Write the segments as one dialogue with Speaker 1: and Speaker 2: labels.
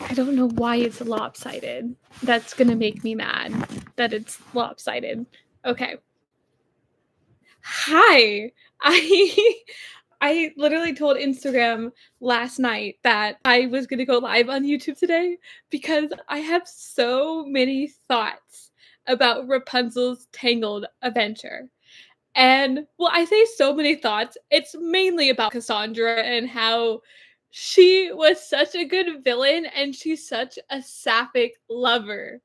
Speaker 1: I don't know why it's lopsided. That's gonna make me mad that it's lopsided. Okay. Hi. I I literally told Instagram last night that I was gonna go live on YouTube today because I have so many thoughts about Rapunzel's Tangled adventure. And well, I say so many thoughts. It's mainly about Cassandra and how she was such a good villain and she's such a sapphic lover.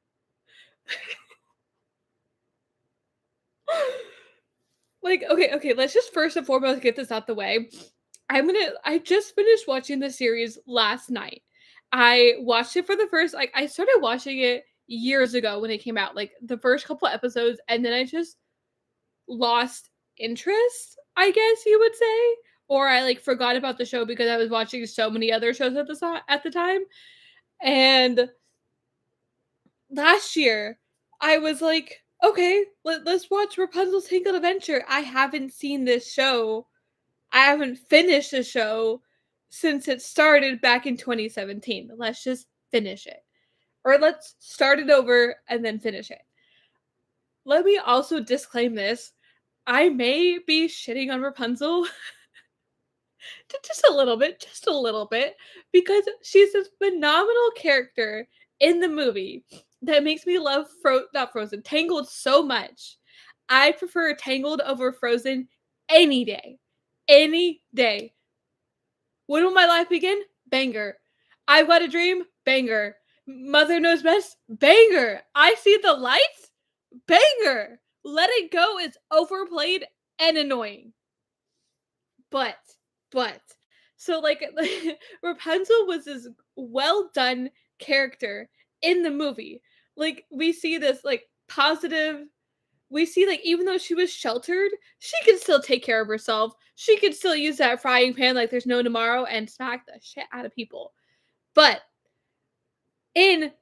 Speaker 1: Like, okay, let's just first and foremost get this out the way. I just finished watching the series last night. I watched it for the first, like, I started watching it years ago when it came out, like the first couple episodes, and then I just lost interest, I guess you would say. Or I like forgot about the show because I was watching so many other shows at the time. And last year, I was like, okay, let's watch Rapunzel's Tangled Adventure. I haven't seen this show. I haven't finished the show since it started back in 2017. Let's just finish it. Or let's start it over and then finish it. Let me also disclaim this. I may be shitting on Rapunzel just a little bit, because she's this phenomenal character in the movie that makes me love not Frozen, Tangled so much. I prefer Tangled over Frozen any day. Any day. When will my life begin? Banger. I've got a dream? Banger. Mother knows best? Banger. I see the lights? Banger. Let It Go is overplayed and annoying. But, but, so like Rapunzel was this well done character in the movie. Like we see this like positive, we see like even though she was sheltered, she could still take care of herself. She could still use that frying pan like there's no tomorrow and smack the shit out of people. But in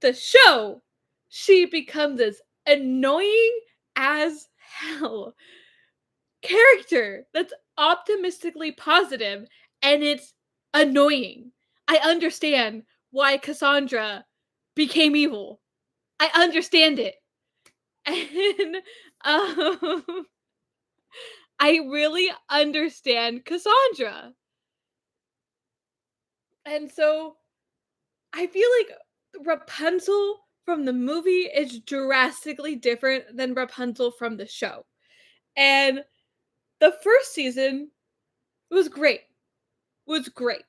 Speaker 1: the show, she becomes this annoying as hell character that's optimistically positive, and it's annoying. I understand why Cassandra became evil. I understand it. And um I really understand Cassandra. And so I feel like Rapunzel from the movie is drastically different than Rapunzel from the show. And the first season was great. Was great.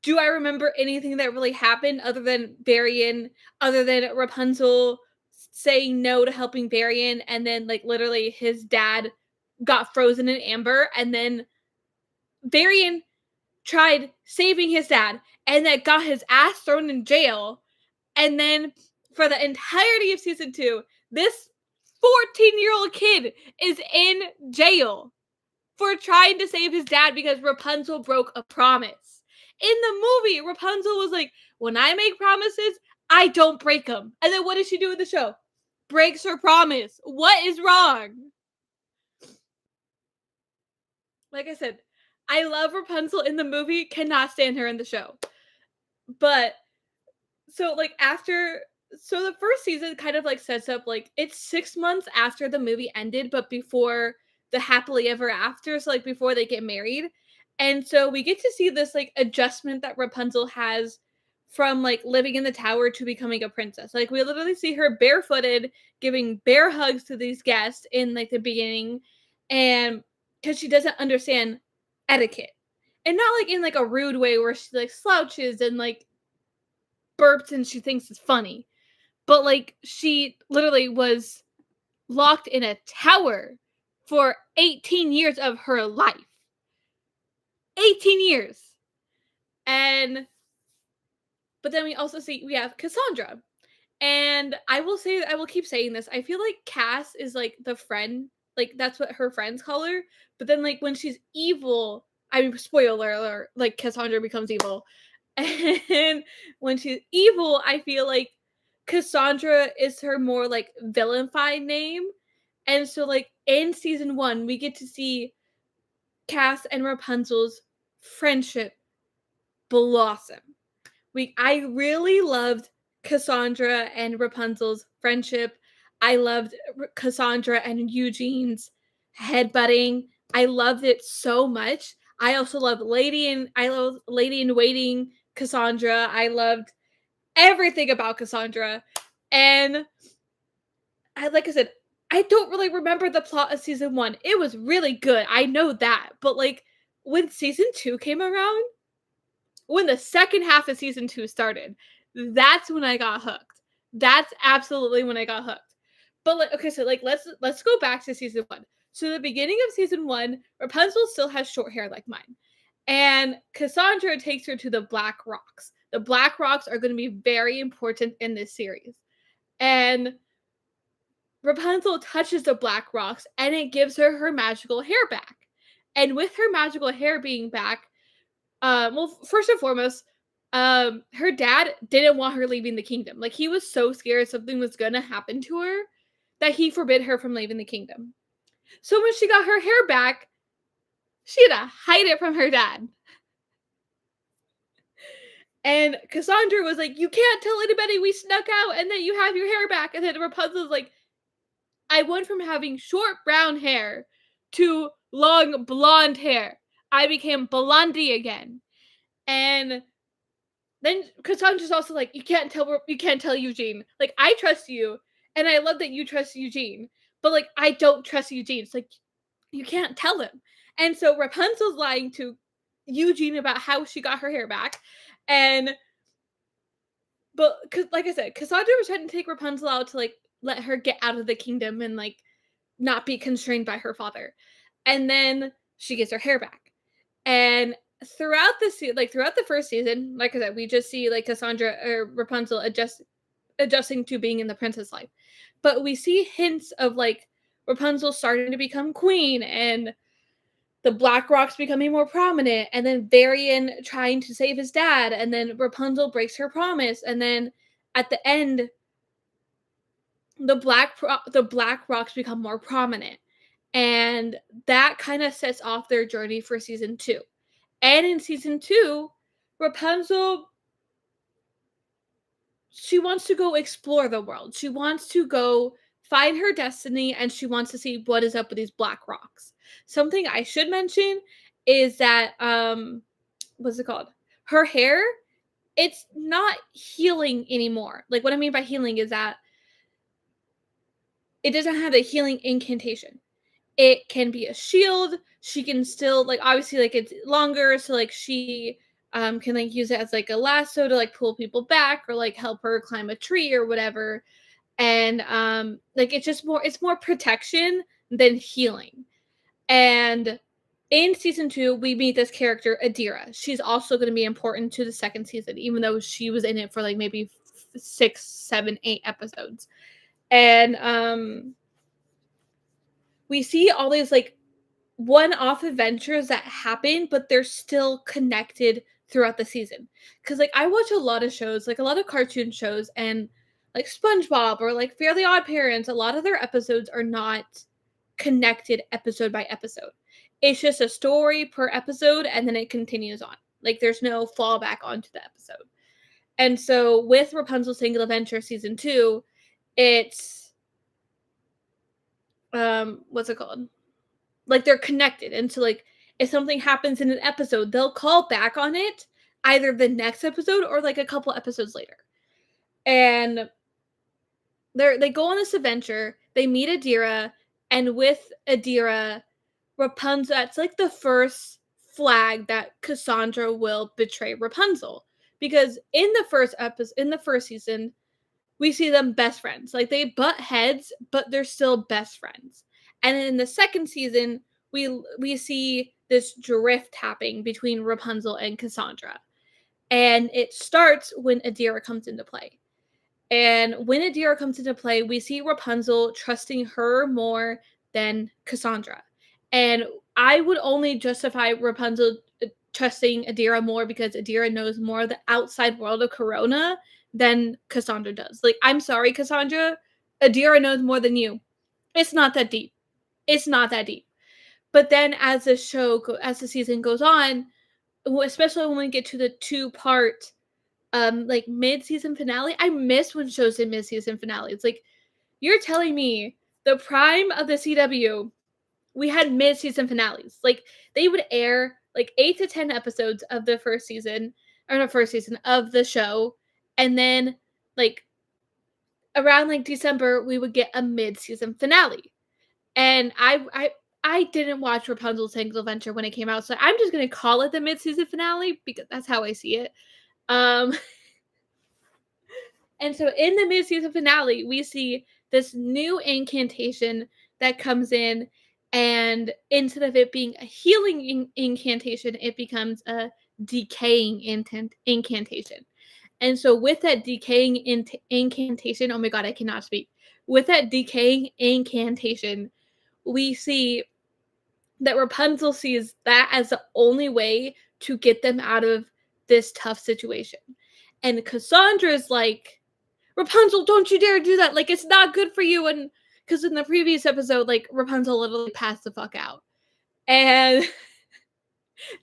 Speaker 1: Do I remember anything that really happened other than Rapunzel saying no to helping Varian, and then like literally his dad got frozen in amber, and then Varian tried saving his dad and then got his ass thrown in jail, and then for the entirety of season 2, this 14-year-old kid is in jail for trying to save his dad because Rapunzel broke a promise. In the movie, Rapunzel was like, when I make promises, I don't break them. And then what does she do in the show? Breaks her promise. What is wrong? Like I said, I love Rapunzel in the movie, cannot stand her in the show. But so like so the first season kind of like sets up like it's 6 months after the movie ended, but before the happily ever after, so like before they get married. And so we get to see this like adjustment that Rapunzel has from like living in the tower to becoming a princess. Like we literally see her barefooted giving bear hugs to these guests in like the beginning, and because she doesn't understand etiquette. And not like in like a rude way where she like slouches and like burps and she thinks it's funny. But like she literally was locked in a tower for 18 years of her life. 18 years. And but then we also see we have Cassandra. And I will keep saying this. I feel like Cass is like the friend, like that's what her friends call her. But then like when she's evil, I mean spoiler alert, like Cassandra becomes evil. And when she's evil, I feel like Cassandra is her more like villainified name. And so like in season 1, we get to see Cass and Rapunzel's friendship blossom. I really loved Cassandra and Rapunzel's friendship. I loved Cassandra and Eugene's headbutting. I loved it so much. I love Lady in Waiting Cassandra. I loved everything about Cassandra. And like I said, I don't really remember the plot of season 1. It was really good. I know that. But like when season 2 came around, when the second half of season 2 started, that's when I got hooked. That's absolutely when I got hooked. But like, okay, so like let's go back to season 1. So the beginning of season 1, Rapunzel still has short hair like mine. And Cassandra takes her to the Black Rocks. The Black Rocks are going to be very important in this series. And Rapunzel touches the Black Rocks and it gives her her magical hair back. And with her magical hair being back, well, first and foremost, her dad didn't want her leaving the kingdom. Like he was so scared something was gonna happen to her that he forbid her from leaving the kingdom. So when she got her hair back, she had to hide it from her dad. And Cassandra was like, "You can't tell anybody we snuck out and that you have your hair back." And then Rapunzel's like, "I went from having short brown hair to long blonde hair. I became blondie again." And then Cassandra's also like, you can't tell Eugene. Like, I trust you, and I love that you trust Eugene, but like I don't trust Eugene. It's like you can't tell him. And so Rapunzel's lying to Eugene about how she got her hair back. And but cause like I said, Cassandra was trying to take Rapunzel out to like let her get out of the kingdom and like not be constrained by her father. And then she gets her hair back. And throughout the first season, like I said, we just see like Cassandra or Rapunzel adjusting to being in the princess life. But we see hints of like Rapunzel starting to become queen and the Black Rocks becoming more prominent, and then Varian trying to save his dad, and then Rapunzel breaks her promise, and then at the end, the Black Rocks become more prominent, and that kind of sets off their journey for season 2. And in season 2, Rapunzel, she wants to go explore the world. She wants to go find her destiny and she wants to see what is up with these Black Rocks. Something I should mention is that what's it called? Her hair, it's not healing anymore. Like what I mean by healing is that it doesn't have a healing incantation. It can be a shield. She can still like obviously like it's longer, so like she can like use it as like a lasso to like pull people back or like help her climb a tree or whatever. And like it's more protection than healing. And in season 2, we meet this character Adira. She's also going to be important to the second season, even though she was in it for like maybe 6, 7, 8 episodes. And we see all these like one-off adventures that happen, but they're still connected throughout the season. Because like I watch a lot of shows, like a lot of cartoon shows, and like SpongeBob or like Fairly Odd Parents, a lot of their episodes are not connected episode by episode. It's just a story per episode and then it continues on. Like there's no fallback onto the episode. And so with Rapunzel's Tangled Adventure season 2, it's what's it called? Like they're connected. And so like if something happens in an episode, they'll call back on it either the next episode or like a couple episodes later. And they go on this adventure, they meet Adira, and with Adira, Rapunzel, that's like the first flag that Cassandra will betray Rapunzel. Because in the first season, we see them best friends. Like they butt heads, but they're still best friends. And in the second season, we see this drift happening between Rapunzel and Cassandra. And it starts when Adira comes into play. And when Adira comes into play, we see Rapunzel trusting her more than Cassandra. And I would only justify Rapunzel trusting Adira more because Adira knows more of the outside world of Corona than Cassandra does. Like, I'm sorry, Cassandra. Adira knows more than you. It's not that deep. It's not that deep. But then as the season goes on, especially when we get to the two-part like mid-season finale. I miss when shows did mid-season finale. It's like you're telling me the prime of the CW, we had mid-season finales. Like they would air like 8 to 10 episodes of the first season or not first season of the show, and then like around like December we would get a mid-season finale. And I didn't watch Rapunzel's Tangled Adventure when it came out, so I'm just gonna call it the mid-season finale because that's how I see it. Um, and so in the mid-season finale, we see this new incantation that comes in, and instead of it being a healing incantation, it becomes a decaying incantation. And so with that decaying incantation, oh my god, I cannot speak. With that decaying incantation, we see that Rapunzel sees that as the only way to get them out of this tough situation. And Cassandra's like, Rapunzel, don't you dare do that. Like, it's not good for you. And because in the previous episode, like, Rapunzel literally passed the fuck out. And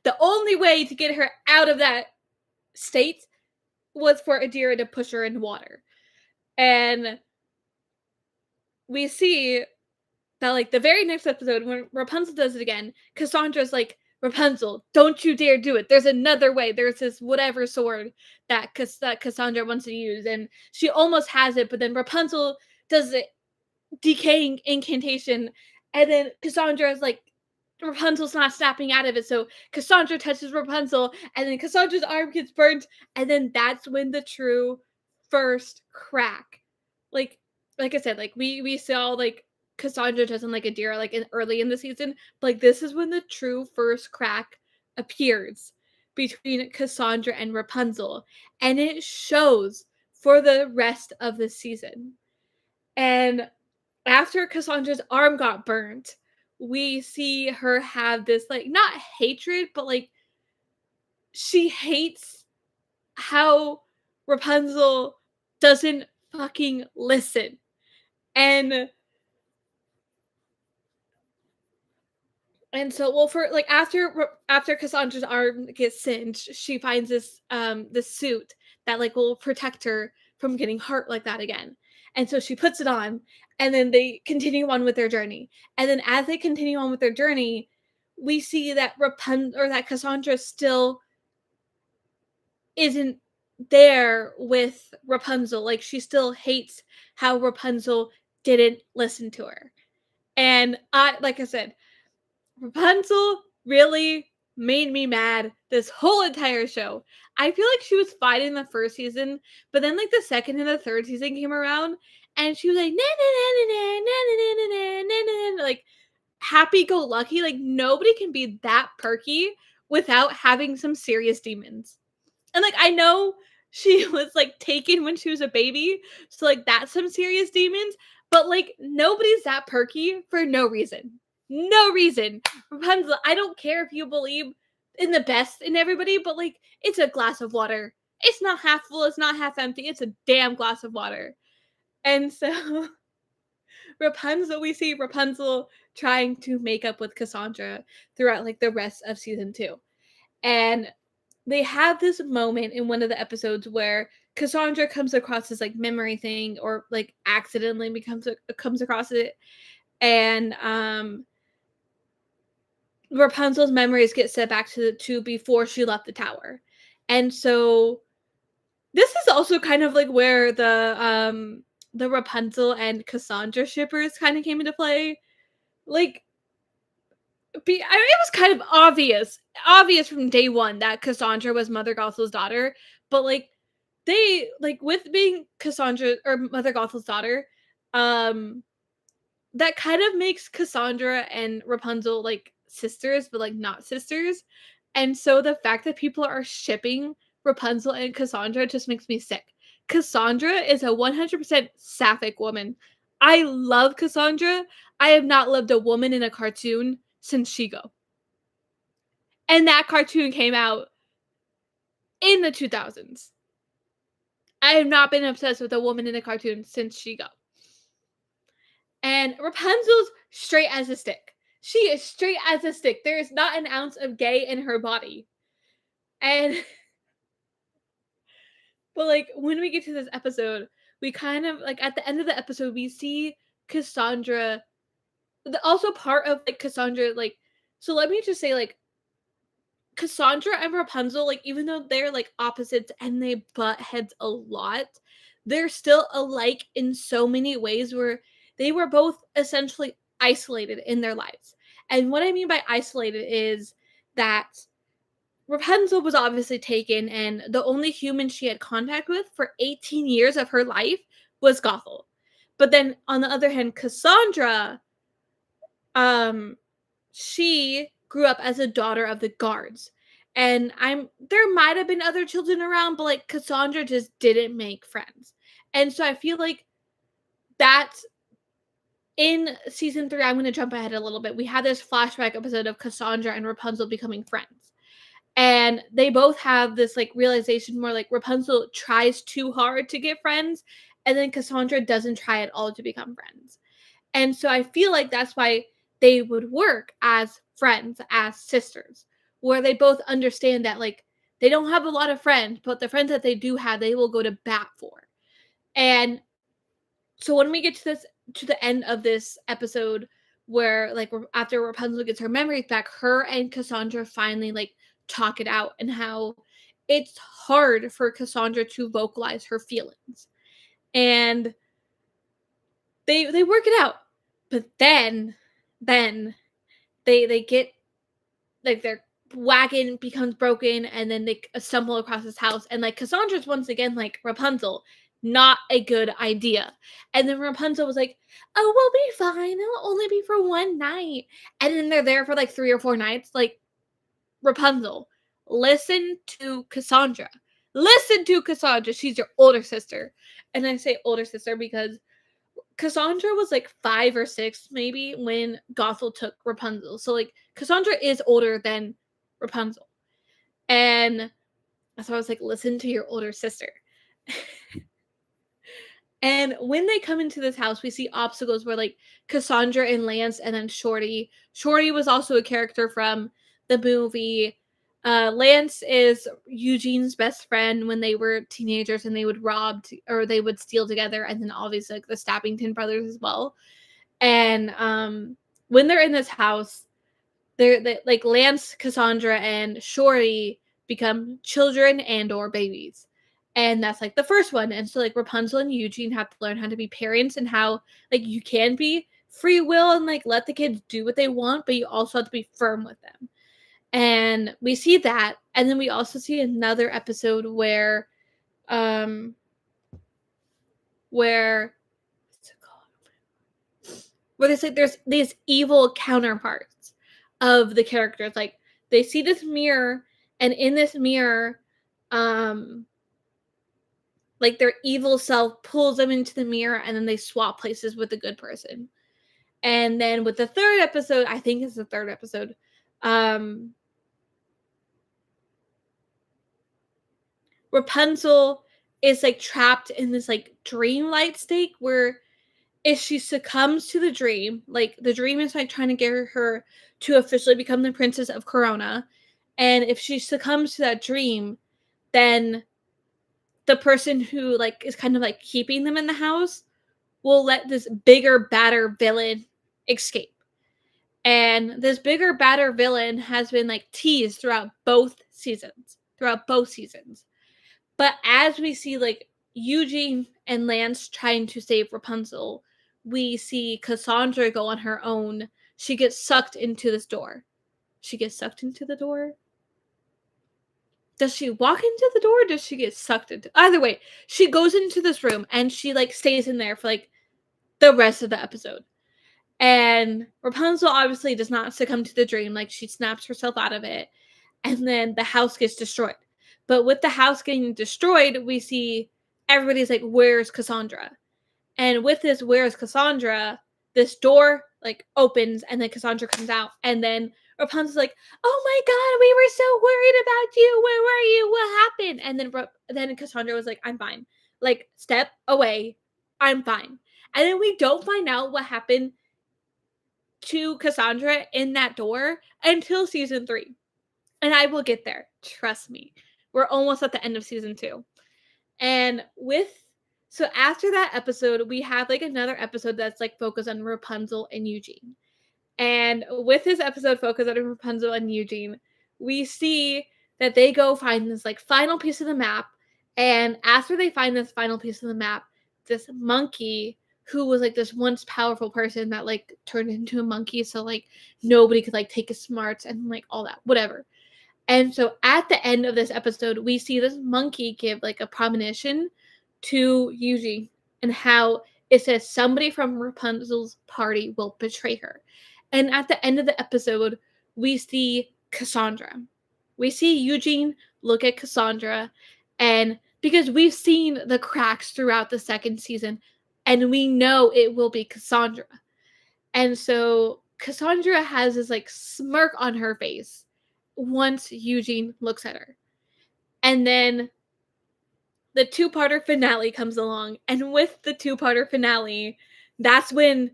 Speaker 1: the only way to get her out of that state was for Adira to push her in water. And we see that like the very next episode when Rapunzel does it again, Cassandra's like, Rapunzel, don't you dare do it. There's another way. There's this whatever sword that Cassandra wants to use, and she almost has it, but then Rapunzel does the decaying incantation, and then Cassandra is like, Rapunzel's not snapping out of it, so Cassandra touches Rapunzel, and then Cassandra's arm gets burnt, and then that's when the true first crack. Like like I said, like we saw like Cassandra doesn't like Adira like in early in the season, but like this is when the true first crack appears between Cassandra and Rapunzel, and it shows for the rest of the season. And after Cassandra's arm got burnt, we see her have this like not hatred, but like she hates how Rapunzel doesn't fucking listen. And so well for like after Cassandra's arm gets singed, she finds this suit that like will protect her from getting hurt like that again. And so she puts it on, and then they continue on with their journey. And then as they continue on with their journey, we see that that Cassandra still isn't there with Rapunzel. Like she still hates how Rapunzel didn't listen to her. And I like I said, Rapunzel really made me mad this whole entire show. I feel like she was fine in the first season, but then like the second and the third season came around, and she was like na na na na na na na na na na, like happy go lucky. Like nobody can be that perky without having some serious demons. And like I know she was like taken when she was a baby, so like that's some serious demons, but like nobody's that perky for no reason. No reason. Rapunzel, I don't care if you believe in the best in everybody, but like it's a glass of water. It's not half full, it's not half empty, it's a damn glass of water. And so Rapunzel, we see Rapunzel trying to make up with Cassandra throughout like the rest of season 2. And they have this moment in one of the episodes where Cassandra comes across this like memory thing or like accidentally comes across it, and Rapunzel's memories get set back to before she left the tower. And so this is also kind of like where the Rapunzel and Cassandra shippers kind of came into play. Like I mean, it was kind of obvious from day one that Cassandra was Mother Gothel's daughter, but like they like with being Cassandra or Mother Gothel's daughter, um, that kind of makes Cassandra and Rapunzel like sisters, but like not sisters. And so the fact that people are shipping Rapunzel and Cassandra just makes me sick. Cassandra is a 100% sapphic woman. I love Cassandra. I have not loved a woman in a cartoon since Shigo. And that cartoon came out in the 2000s. I have not been obsessed with a woman in a cartoon since Shigo. And Rapunzel's straight as a stick. She is straight as a stick. There is not an ounce of gay in her body. And But, like, when we get to this episode, we kind of like, at the end of the episode, we see Cassandra also part of, like, Cassandra, like so let me just say, like, Cassandra and Rapunzel, like, even though they're, like, opposites and they butt heads a lot, they're still alike in so many ways where they were both essentially isolated in their lives. And what I mean by isolated is that Rapunzel was obviously taken, and the only human she had contact with for 18 years of her life was Gothel. But then on the other hand, Cassandra, um, she grew up as a daughter of the guards. And there might have been other children around, but like Cassandra just didn't make friends. And so I feel like that in season 3, I'm going to jump ahead a little bit. We had this flashback episode of Cassandra and Rapunzel becoming friends. And they both have this like realization where like Rapunzel tries too hard to get friends, and then Cassandra doesn't try at all to become friends. And so I feel like that's why they would work as friends, as sisters, where they both understand that like they don't have a lot of friends, but the friends that they do have, they will go to bat for. And so when we get to the end of this episode where like after Rapunzel gets her memories back, her and Cassandra finally like talk it out, and how it's hard for Cassandra to vocalize her feelings. And they work it out. But then they get like their wagon becomes broken, and then they stumble across this house, and like Cassandra's once again like, Rapunzel, not a good idea. And then Rapunzel was like, oh, we'll be fine, it'll only be for one night. And then they're there for like 3 or 4 nights. Like, Rapunzel, listen to Cassandra. Listen to Cassandra. She's your older sister. And I say older sister because Cassandra was like 5 or 6 maybe when Gothel took Rapunzel. So like Cassandra is older than Rapunzel. And that's why I was like, listen to your older sister. And when they come into this house, we see obstacles where like Cassandra and Lance, and then Shorty. Shorty was also a character from the movie. Lance is Eugene's best friend when they were teenagers, and they would or they would steal together, and then obviously like the Stabbington brothers as well. And when they're in this house, they like Lance, Cassandra, and Shorty become children and or babies. And that's like the first one. And so like Rapunzel and Eugene have to learn how to be parents, and how like you can be free will and like let the kids do what they want, but you also have to be firm with them. And we see that. And then we also see another episode where um where what's it called? Where there's like there's these evil counterparts of the characters. Like they see this mirror, and in this mirror, um like their evil self pulls them into the mirror, and then they swap places with the good person. And then with the third episode, I think it's the third episode, um Rapunzel is like trapped in this like dreamlight state where if she succumbs to the dream, like the dream is like trying to get her to officially become the princess of Corona. And if she succumbs to that dream, then the person who like is kind of like keeping them in the house will let this bigger, badder villain escape. And this bigger, badder villain has been like teased throughout both seasons. Throughout both seasons. But as we see like Eugene and Lance trying to save Rapunzel, we see Cassandra go on her own. She gets sucked into this door. She gets sucked into the door? Does she walk into the door, or does she get sucked into? Either way, she goes into this room, and she like stays in there for like the rest of the episode. And Rapunzel obviously does not succumb to the dream. Like, she snaps herself out of it, and then the house gets destroyed. But with the house getting destroyed, we see everybody's like, where's Cassandra? And with this, where's Cassandra, this door like opens, and then Cassandra comes out, and then Rapunzel's like, oh my god, we were so worried about you. Where were you? What happened? And then Cassandra was like, I'm fine. Like, step away. I'm fine. And then we don't find out what happened to Cassandra in that door until season 3. And I will get there. Trust me. We're almost at the end of season 2. And so after that episode, we have like another episode that's like focused on Rapunzel and Eugene. And with this episode focused on Rapunzel and Eugene, we see that they go find this like final piece of the map. And after they find this final piece of the map, this monkey who was like this once powerful person that like turned into a monkey, so like nobody could like take his smarts and like all that, whatever. And so at the end of this episode, we see this monkey give like a premonition to Yuji and how it says somebody from Rapunzel's party will betray her. And at the end of the episode, we see Cassandra. We see Eugene look at Cassandra, and because we've seen the cracks throughout the second season, and we know it will be Cassandra. And so Cassandra has this like smirk on her face once Eugene looks at her. And then the two-parter finale comes along. And with the two-parter finale, that's when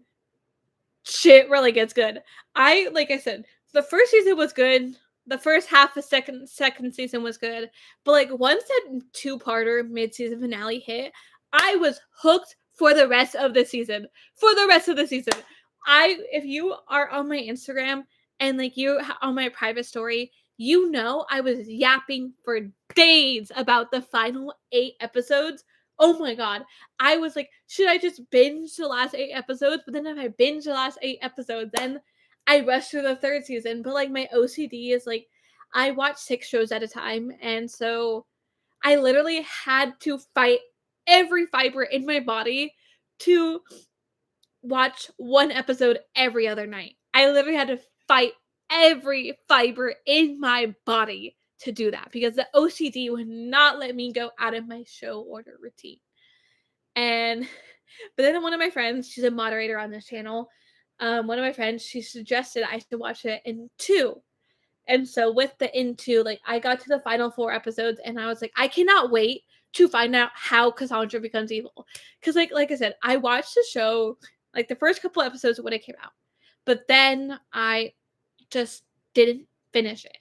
Speaker 1: shit really gets good. Like I said, the first season was good. The first half of second season was good. But like once that two-parter mid-season finale hit, I was hooked for the rest of the season. For the rest of the season. If you are on my Instagram and like you on my private story, you know I was yapping for days about the final 8 episodes. Oh my god. I was like, should I just binge the last 8 episodes? But then if I binge the last 8 episodes, then I rush through the third season. But like my OCD is like, I watch 6 shows at a time. And so I literally had to fight every fiber in my body to watch one episode every other night. I literally had to fight every fiber in my body to do that because the OCD would not let me go out of my show order routine. And but then one of my friends, she's a moderator on this channel, one of my friends, she suggested I should watch it in 2. And so with the in 2, like I got to the final 4 episodes and I was like, I cannot wait to find out how Cassandra becomes evil. Because like I said, I watched the show like the first couple episodes when it came out. But then I just didn't finish it.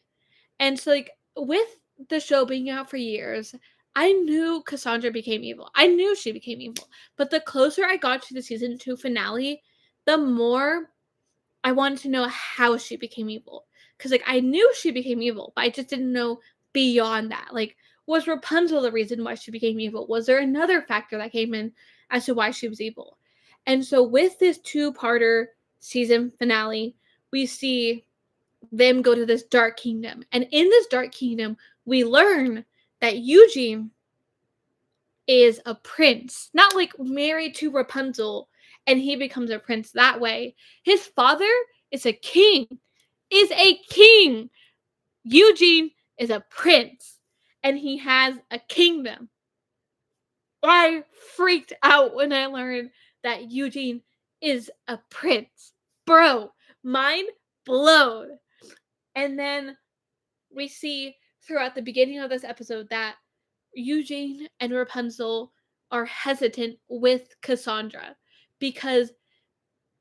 Speaker 1: And so like with the show being out for years, I knew Cassandra became evil. I knew she became evil. But the closer I got to the season 2 finale, the more I wanted to know how she became evil. Because like I knew she became evil, but I just didn't know beyond that. Like, was Rapunzel the reason why she became evil? Was there another factor that came in as to why she was evil? And so with this 2-parter season finale, we see them go to this dark kingdom. And in this dark kingdom, we learn that Eugene is a prince, not like married to Rapunzel and he becomes a prince that way. His father is a king. Eugene is a prince and he has a kingdom. I freaked out when I learned that Eugene is a prince. Bro, mind blown. And then we see throughout the beginning of this episode that Eugene and Rapunzel are hesitant with Cassandra because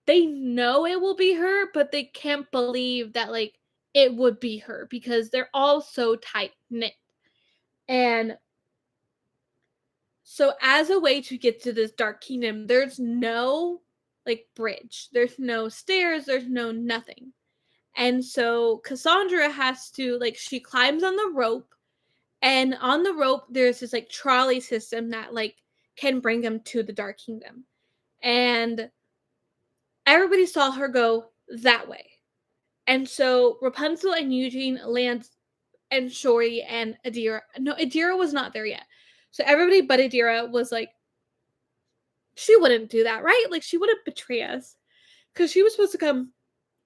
Speaker 1: they know it will be her, but they can't believe that like it would be her because they're all so tight knit. And so as a way to get to this dark kingdom, there's no like bridge. There's no stairs, there's no nothing. And so Cassandra has to like she climbs on the rope, and on the rope there's this like trolley system that like can bring them to the dark kingdom. And everybody saw her go that way. And so Rapunzel and Eugene land, and Shori and Adira. No, Adira was not there yet. So everybody but Adira was like, she wouldn't do that, right? Like she wouldn't betray us. Because she was supposed to come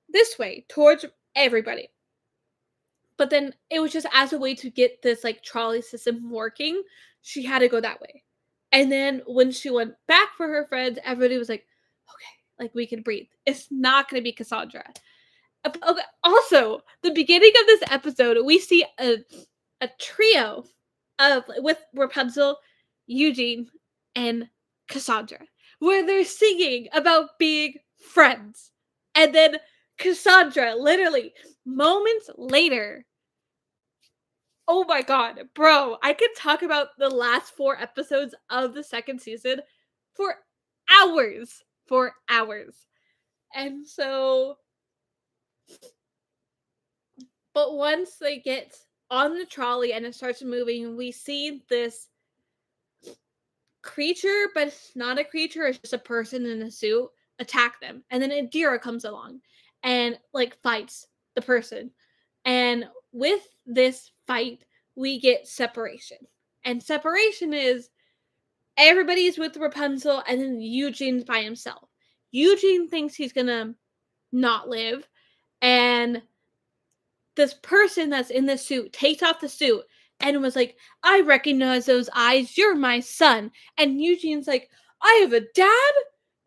Speaker 1: this way towards everybody. But then it was just as a way to get this like trolley system working, she had to go that way. And then when she went back for her friends, everybody was like, okay, like we can breathe. It's not going to be Cassandra. Okay. Also, the beginning of this episode, we see a trio with Rapunzel, Eugene, and Cassandra, where they're singing about being friends. And then Cassandra, literally moments later, Oh my god, bro, I could talk about the last 4 episodes of the 2nd season for for hours. And so but once they get on the trolley and it starts moving, we see this creature, but it's not a creature, it's just a person in a suit, attack them. And then Adira comes along and like fights the person. And with this fight, we get separation. And separation is everybody's with Rapunzel and then Eugene's by himself. Eugene thinks he's gonna not live, and this person that's in the suit takes off the suit and was like, I recognize those eyes. You're my son. And Eugene's like, I have a dad?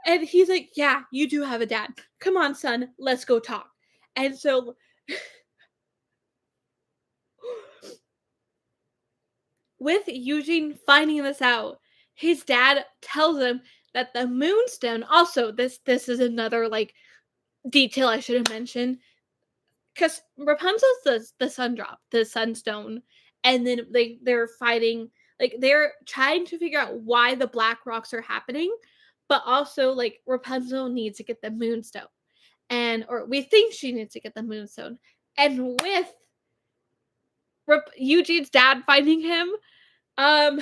Speaker 1: And he's like, yeah, you do have a dad. Come on, son, let's go talk. And so with Eugene finding this out, his dad tells him that the moonstone, also this is another like detail I should have mentioned, because Rapunzel's the sun drop, the sunstone, and then they're fighting, like they're trying to figure out why the black rocks are happening, but also like Rapunzel needs to get the moonstone, and or we think she needs to get the moonstone, and with Eugene's dad finding him, um,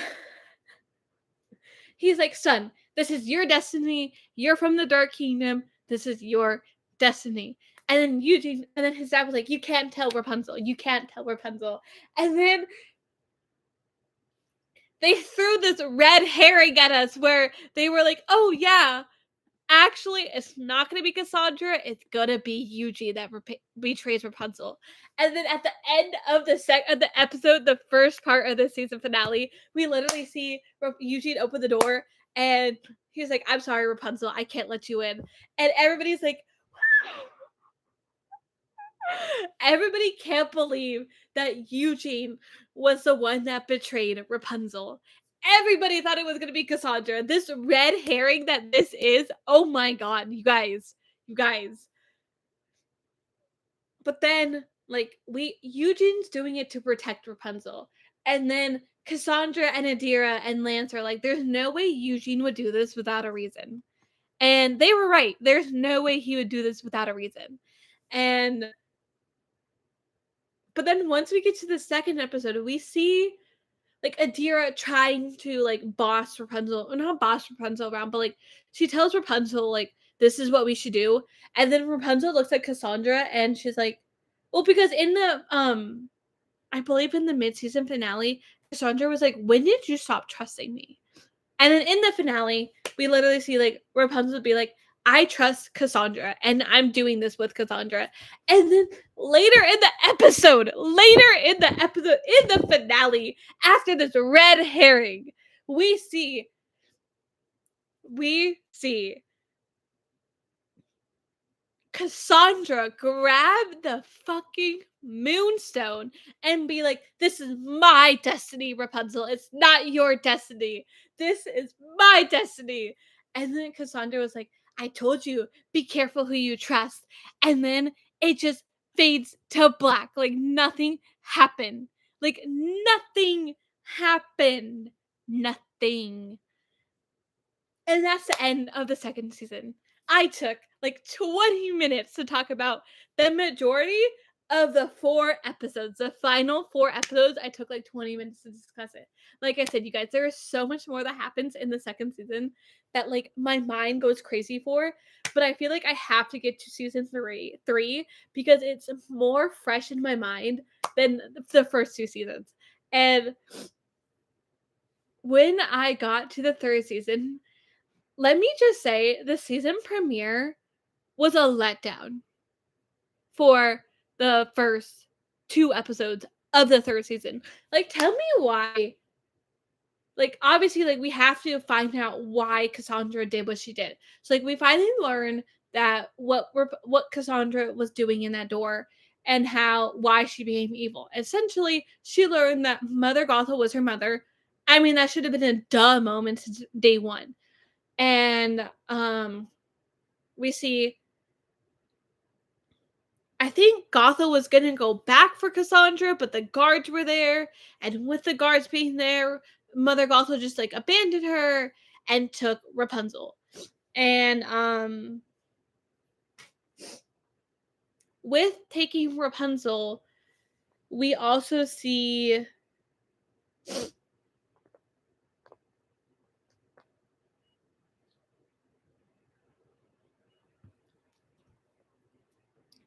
Speaker 1: he's like, son, this is your destiny. You're from the Dark Kingdom. This is your destiny. And then Eugene, and then his dad was like, you can't tell Rapunzel. You can't tell Rapunzel. And then they threw this red herring at us where they were like, oh, yeah, actually, it's not going to be Cassandra. It's going to be Eugene that betrays Rapunzel. And then at the end of of the episode, the first part of the season finale, we literally see Eugene open the door and he's like, I'm sorry, Rapunzel. I can't let you in. And everybody's like, everybody can't believe that Eugene was the one that betrayed Rapunzel. Everybody thought it was going to be Cassandra. This red herring that this is, oh my god, you guys. But then, like, Eugene's doing it to protect Rapunzel. And then Cassandra and Adira and Lance are like, there's no way Eugene would do this without a reason. And they were right. There's no way he would do this without a reason. And but then once we get to the second episode, we see like Adira trying to like boss Rapunzel, or not boss Rapunzel around, but like she tells Rapunzel like this is what we should do, and then Rapunzel looks at Cassandra and she's like, well, because in the I believe in the mid-season finale, Cassandra was like, when did you stop trusting me? And then in the finale, we literally see like Rapunzel be like, I trust Cassandra and I'm doing this with Cassandra. And then later in the episode, in the finale, after this red herring, we see Cassandra grab the fucking moonstone and be like, this is my destiny, Rapunzel. It's not your destiny. This is my destiny. And then Cassandra was like, I told you, be careful who you trust. And then it just fades to black. Like nothing happened. Like nothing happened. Nothing. And that's the end of the second season. I took like 20 minutes to talk about the majority of the 4 episodes. The final 4 episodes, I took like 20 minutes to discuss it. Like I said, you guys, there is so much more that happens in the second season that like my mind goes crazy for. But I feel like I have to get to season three because it's more fresh in my mind than the first 2 seasons. And when I got to the third season, let me just say the season premiere was a letdown for the first 2 episodes of the third season. Like, tell me why. Like, obviously, like, we have to find out why Cassandra did what she did. So, like, we finally learn that what Cassandra was doing in that door and why she became evil. Essentially, she learned that Mother Gothel was her mother. I mean, that should have been a duh moment since day one. And we see I think Gothel was gonna go back for Cassandra, but the guards were there, and with the guards being there, Mother Gothel just like abandoned her and took Rapunzel. And with taking Rapunzel, we also see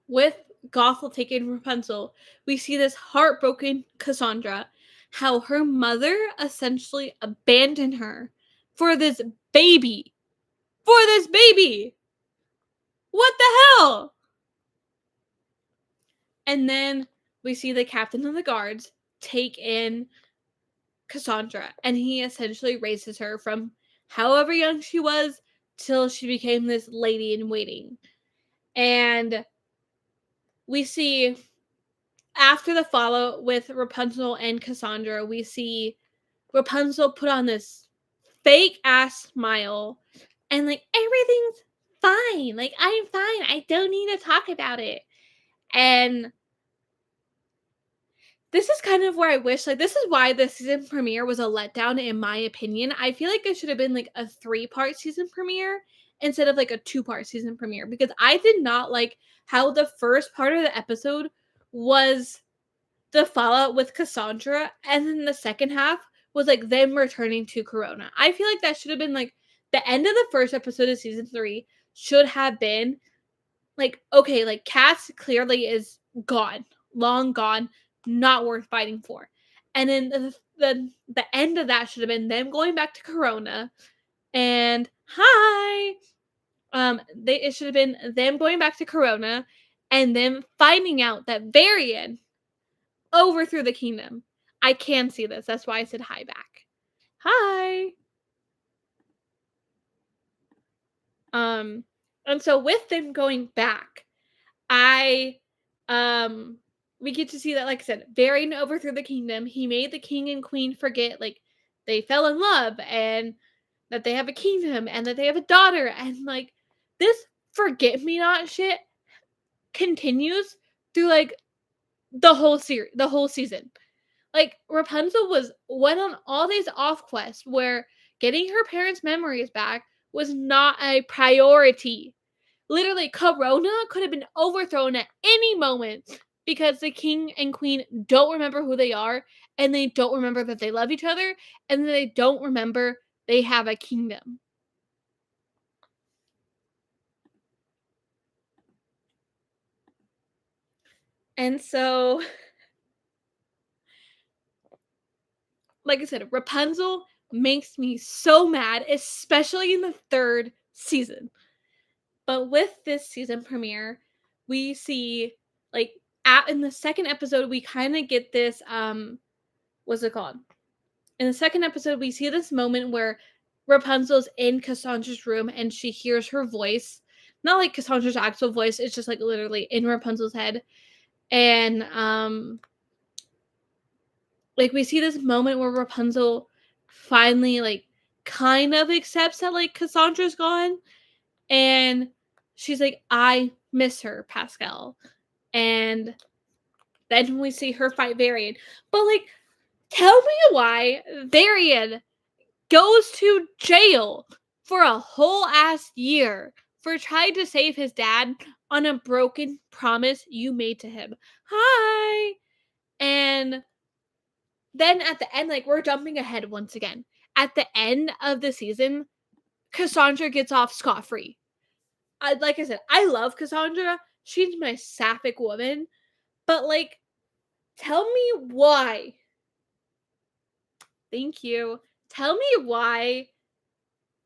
Speaker 1: with Gothel taking Rapunzel, we see this heartbroken Cassandra, how her mother essentially abandoned her for this baby. For this baby! What the hell? And then we see the captain of the guards take in Cassandra, and he essentially raises her from however young she was till she became this lady in waiting. And we see after the fallout with Rapunzel and Cassandra, we see Rapunzel put on this fake ass smile and like everything's fine. Like I'm fine. I don't need to talk about it. And this is kind of where I wish, like, this is why the season premiere was a letdown, in my opinion. I feel like it should have been like a 3-part season premiere instead of like a 2-part season premiere because I did not like how the first part of the episode was the fallout with Cassandra, and then the second half was like them returning to Corona. I feel like that should have been like the end of the first episode of season 3 should have been like, okay, like Cass clearly is gone, long gone, not worth fighting for. And then the end of that should have been them going back to Corona and hi. It should have been them going back to Corona and them finding out that Varian overthrew the kingdom. I can see this. That's why I said hi back. Hi. Um, and so with them going back, I we get to see that, like I said, Varian overthrew the kingdom. He made the king and queen forget like they fell in love and that they have a kingdom and that they have a daughter, and like this forget me not shit continues through like the whole season. Like Rapunzel went on all these off quests where getting her parents' memories back was not a priority. Literally, Corona could have been overthrown at any moment because the king and queen don't remember who they are, and they don't remember that they love each other, and they don't remember they have a kingdom. And so, like I said, Rapunzel makes me so mad, especially in the third season. But with this season premiere, we see like in the second episode we kind of get this what's it called? In the second episode we see this moment where Rapunzel's in Cassandra's room and she hears her voice. Not like Cassandra's actual voice, it's just like literally in Rapunzel's head. And like we see this moment where Rapunzel finally like kind of accepts that like Cassandra's gone, and she's like, I miss her, Pascal. And then we see her fight Varian. But like, tell me why Varian goes to jail for a whole ass year for trying to save his dad on a broken promise you made to him. Hi. And then at the end, like we're jumping ahead once again. At the end of the season, Cassandra gets off scot-free. Like I said, I love Cassandra. She's my sapphic woman. But like, tell me why. Thank you. Tell me why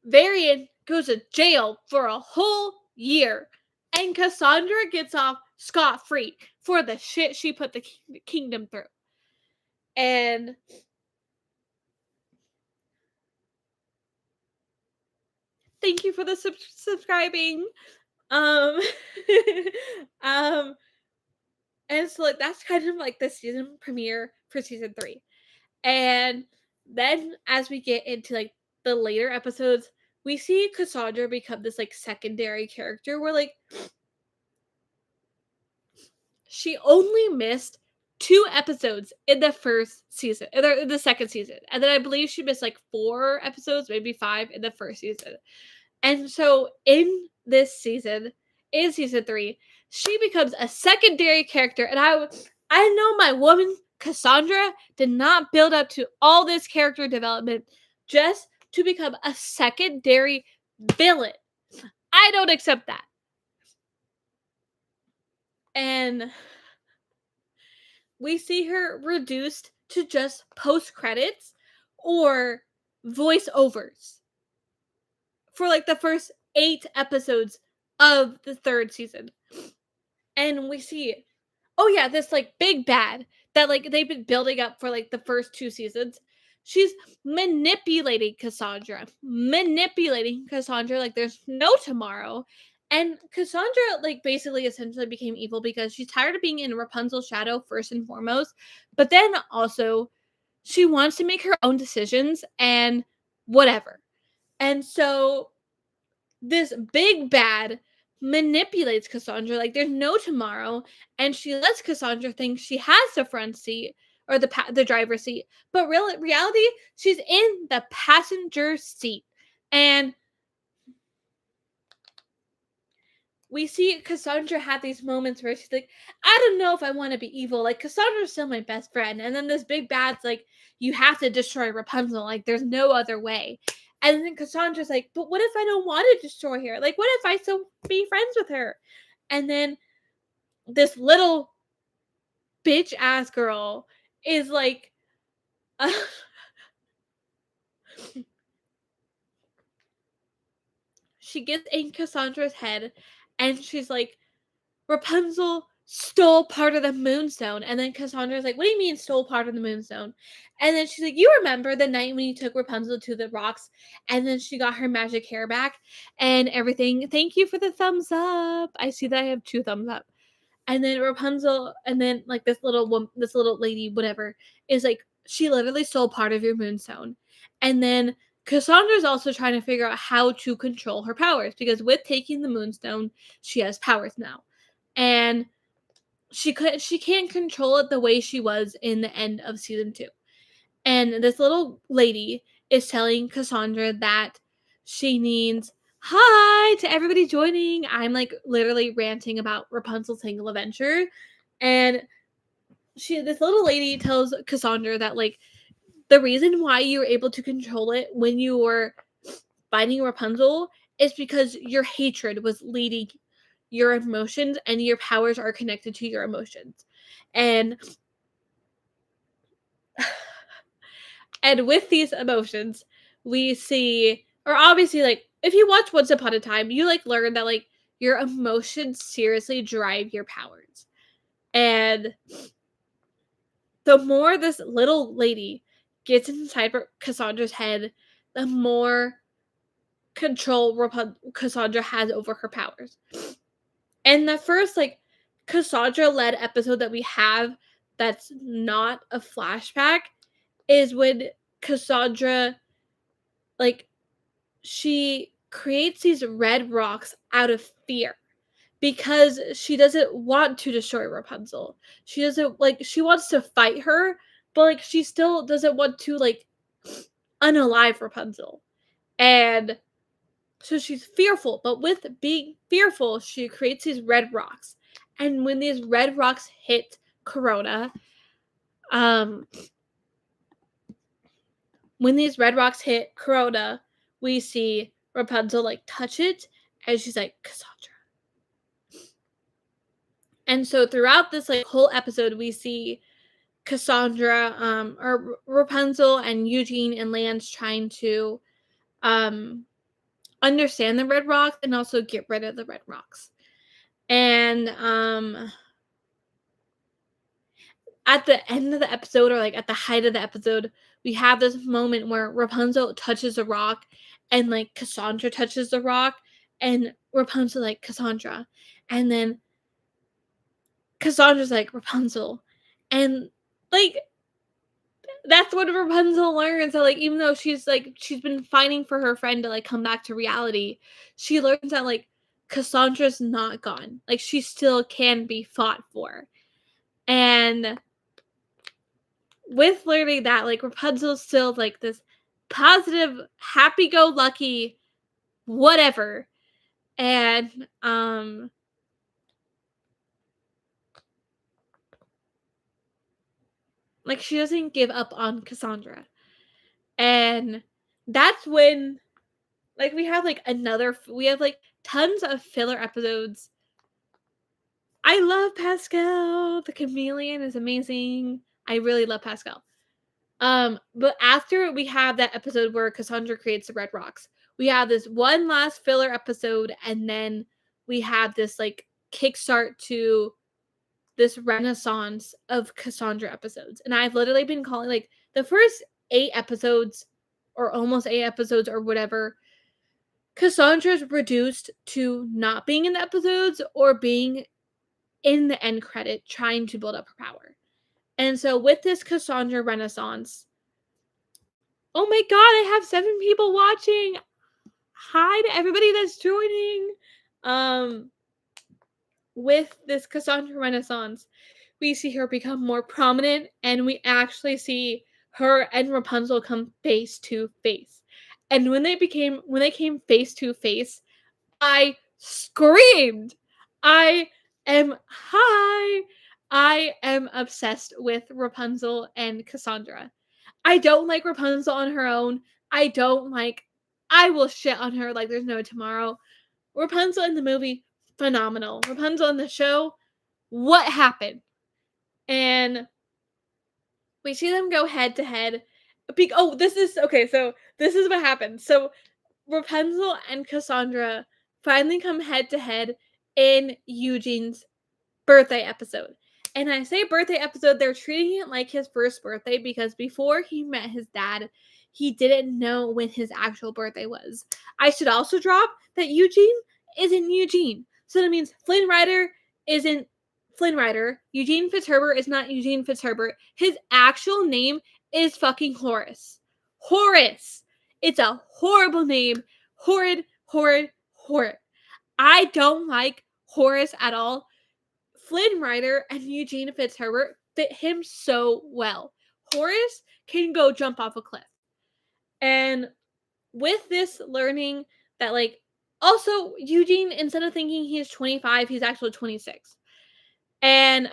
Speaker 1: Varian goes to jail for a whole year and Cassandra gets off scot-free for the shit she put the kingdom through. And thank you for the subscribing. Um um and so like that's kind of like the season premiere for season 3. And then as we get into like the later episodes, we see Cassandra become this like secondary character where like she only missed 2 episodes in the first season in the second season, and then I believe she missed, like, 4 episodes, maybe 5 in the first season. And so in season 3, she becomes a secondary character, and I know my woman Cassandra did not build up to all this character development just to become a secondary villain. I don't accept that. And we see her reduced to just post credits or voiceovers for like the first 8 episodes of the third season. And we see, oh yeah, this like big bad that like they've been building up for like the first 2 seasons. She's manipulating Cassandra like there's no tomorrow. And Cassandra like basically essentially became evil because she's tired of being in Rapunzel's shadow first and foremost, but then also she wants to make her own decisions and whatever. And so this big bad manipulates Cassandra like there's no tomorrow, and she lets Cassandra think she has the front seat or the driver's seat, but reality she's in the passenger seat. And we see Cassandra have these moments where she's like, I don't know if I want to be evil. Like, Cassandra's still my best friend. And then this big bad's like, you have to destroy Rapunzel. Like, there's no other way. And then Cassandra's like, but what if I don't want to destroy her? Like, what if I still be friends with her? And then this little bitch ass girl is like, she gets in Cassandra's head and she's like, Rapunzel stole part of the moonstone. And then Cassandra's like, what do you mean stole part of the moonstone? And then she's like, you remember the night when you took Rapunzel to the rocks and then she got her magic hair back and everything. Thank you for the thumbs up. I see that I have 2 thumbs up. And then Rapunzel, and then like this little lady, whatever, is like, she literally stole part of your moonstone. And then Cassandra's also trying to figure out how to control her powers because with taking the moonstone, she has powers now. And she can't control it the way she was in the end of season 2. And this little lady is telling Cassandra that she needs hi to everybody joining. I'm like literally ranting about Rapunzel's Tangled adventure. And this little lady tells Cassandra that like the reason why you were able to control it when you were fighting Rapunzel is because your hatred was leading your emotions and your powers are connected to your emotions. And with these emotions, we see, or obviously, like, if you watch Once Upon a Time, you, like, learn that, like, your emotions seriously drive your powers. And the more this little lady gets inside Cassandra's head, the more control Cassandra has over her powers. And the first, like, Cassandra-led episode that we have that's not a flashback is when Cassandra, like, she creates these red rocks out of fear because she doesn't want to destroy Rapunzel. She doesn't, like, she wants to fight her, but, like, she still doesn't want to, like, unalive Rapunzel. And so she's fearful, but with being fearful, she creates these red rocks. And when these red rocks hit Corona, we see Rapunzel like touch it, and she's like, Cassandra. And so throughout this like whole episode, we see Cassandra, or Rapunzel and Eugene and Lance trying to understand the red rocks and also get rid of the red rocks. And at the end of the episode, or like at the height of the episode, we have this moment where Rapunzel touches a rock and like Cassandra touches the rock and Rapunzel like Cassandra. And then Cassandra's like Rapunzel. And like that's what Rapunzel learns, that like even though she's been fighting for her friend to like come back to reality, she learns that like Cassandra's not gone. Like she still can be fought for. And with learning that, like, Rapunzel's still like this positive, happy-go-lucky, whatever. And like, she doesn't give up on Cassandra. And that's when, like, we have like we have like tons of filler episodes. I love Pascal. The chameleon is amazing. I really love Pascal. But after we have that episode where Cassandra creates the red rocks, we have this one last filler episode, and then we have this like kickstart to this renaissance of Cassandra episodes. And I've literally been calling like the first 8 episodes, or almost 8 episodes or whatever, Cassandra's reduced to not being in the episodes or being in the end credit trying to build up her power. And so with this Cassandra renaissance, oh my god, I have 7 people watching. Hi to everybody that's joining. With this Cassandra renaissance, we see her become more prominent, and we actually see her and Rapunzel come face to face. And when they came face to face, I screamed. I am high. I am obsessed with Rapunzel and Cassandra. I don't like Rapunzel on her own. I will shit on her like there's no tomorrow. Rapunzel in the movie, phenomenal. Rapunzel in the show, what happened? And we see them go head to head. This is okay. So this is what happened. So Rapunzel and Cassandra finally come head to head in Eugene's birthday episode. And I say birthday episode, they're treating it like his first birthday because before he met his dad, he didn't know when his actual birthday was. I should also drop that Eugene isn't Eugene. So that means Flynn Rider isn't Flynn Rider. Eugene Fitzherbert is not Eugene Fitzherbert. His actual name is fucking Horace. Horace. It's a horrible name. Horrid, horrid, horrid. I don't like Horace at all. Flynn Rider and Eugene Fitzherbert fit him so well. Horace can go jump off a cliff. And with this learning that, like, also Eugene, instead of thinking he's 25, he's actually 26. And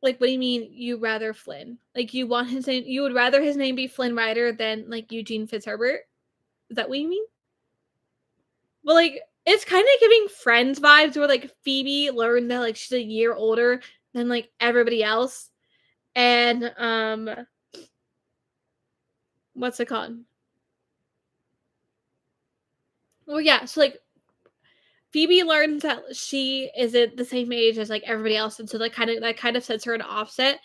Speaker 1: like, what do you mean you rather Flynn? Like, you want his name, you would rather his name be Flynn Rider than like Eugene Fitzherbert? Is that what you mean? Well, like, it's kind of giving Friends vibes where like Phoebe learned that like she's a year older than like everybody else. And what's it called? Well, yeah, so like Phoebe learns that she isn't the same age as like everybody else, and so that kind of sets her an offset.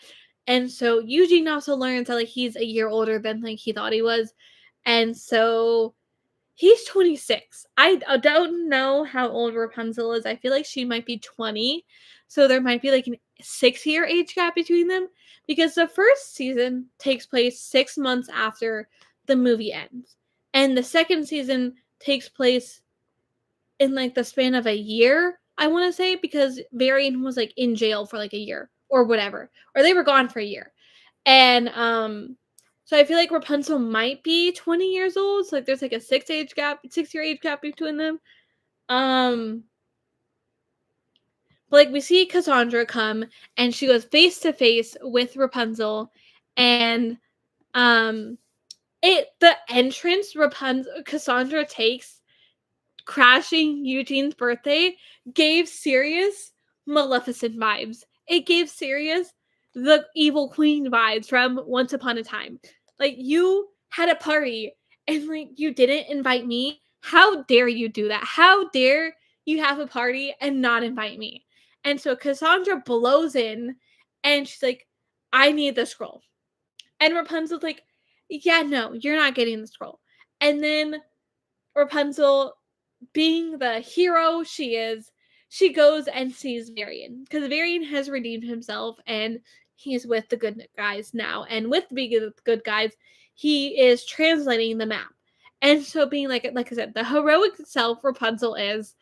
Speaker 1: And so Eugene also learns that like he's a year older than like he thought he was. And so he's 26. I don't know how old Rapunzel is. I feel like she might be 20. So there might be like a 6-year age gap between them because the first season takes place 6 months after the movie ends. And the second season takes place in like the span of a year, I want to say, because Varian was like in jail for like a year or whatever, or they were gone for a year. And so I feel like Rapunzel might be 20 years old. So like there's like a 6-year age gap between them. But like we see Cassandra come and she goes face to face with Rapunzel, and the entrance Cassandra takes crashing Eugene's birthday gave Sirius Maleficent vibes. It gave Sirius the evil queen vibes from Once Upon a Time. Like, you had a party and like you didn't invite me. How dare you do that? How dare you have a party and not invite me? And so Cassandra blows in and she's like, I need the scroll. And Rapunzel's like, yeah, no, you're not getting the scroll. And then Rapunzel, being the hero she is, she goes and sees Varian because Varian has redeemed himself and he's with the good guys now. And with the good guys, he is translating the map. And so, being like I said, the heroic self Rapunzel is,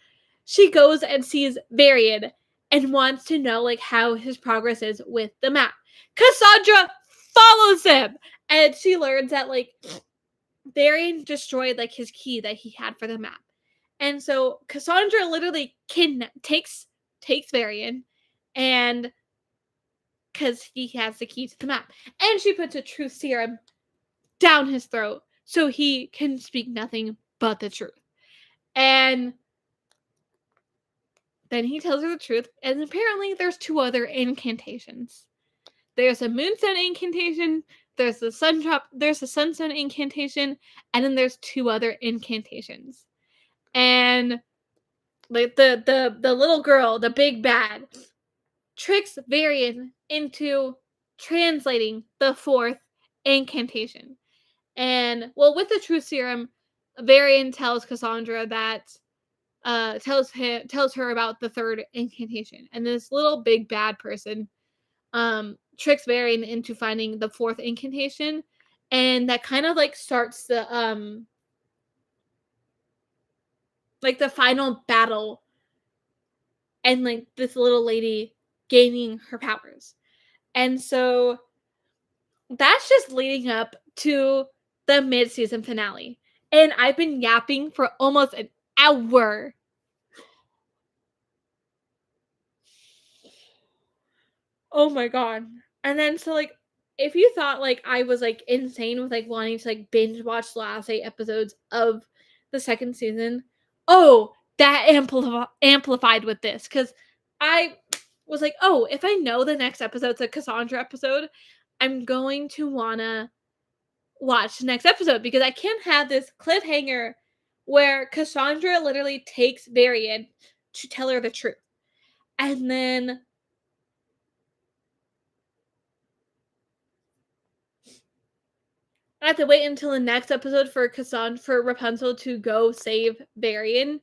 Speaker 1: she goes and sees Varian, and wants to know like how his progress is with the map. Cassandra follows him, and she learns that like Varian destroyed like his key that he had for the map. And so Cassandra literally takes Varian, and because he has the key to the map, and she puts a truth serum down his throat so he can speak nothing but the truth. And then he tells her the truth, and apparently there's 2 other incantations. There's a moonstone incantation, there's the sunstone incantation, and then there's 2 other incantations. And like the little girl, the big bad, tricks Varian into translating the 4th incantation. And well, with the truth serum, Varian tells Cassandra that tells her about the 3rd incantation. And this little big bad person tricks Varian into finding the 4th incantation, and that kind of like starts the like the final battle, and like this little lady gaining her powers. And so that's just leading up to the mid-season finale. And I've been yapping for almost an hour. Oh my god. And then so like if you thought like I was like insane with like wanting to like binge watch the last 8 episodes of the 2nd season, oh, that amplified with this, cuz I was like, "Oh, if I know the next episode's a Cassandra episode, I'm going to wanna watch the next episode because I can't have this cliffhanger where Cassandra literally takes Varian to tell her the truth. And then I have to wait until the next episode for Rapunzel to go save Varian.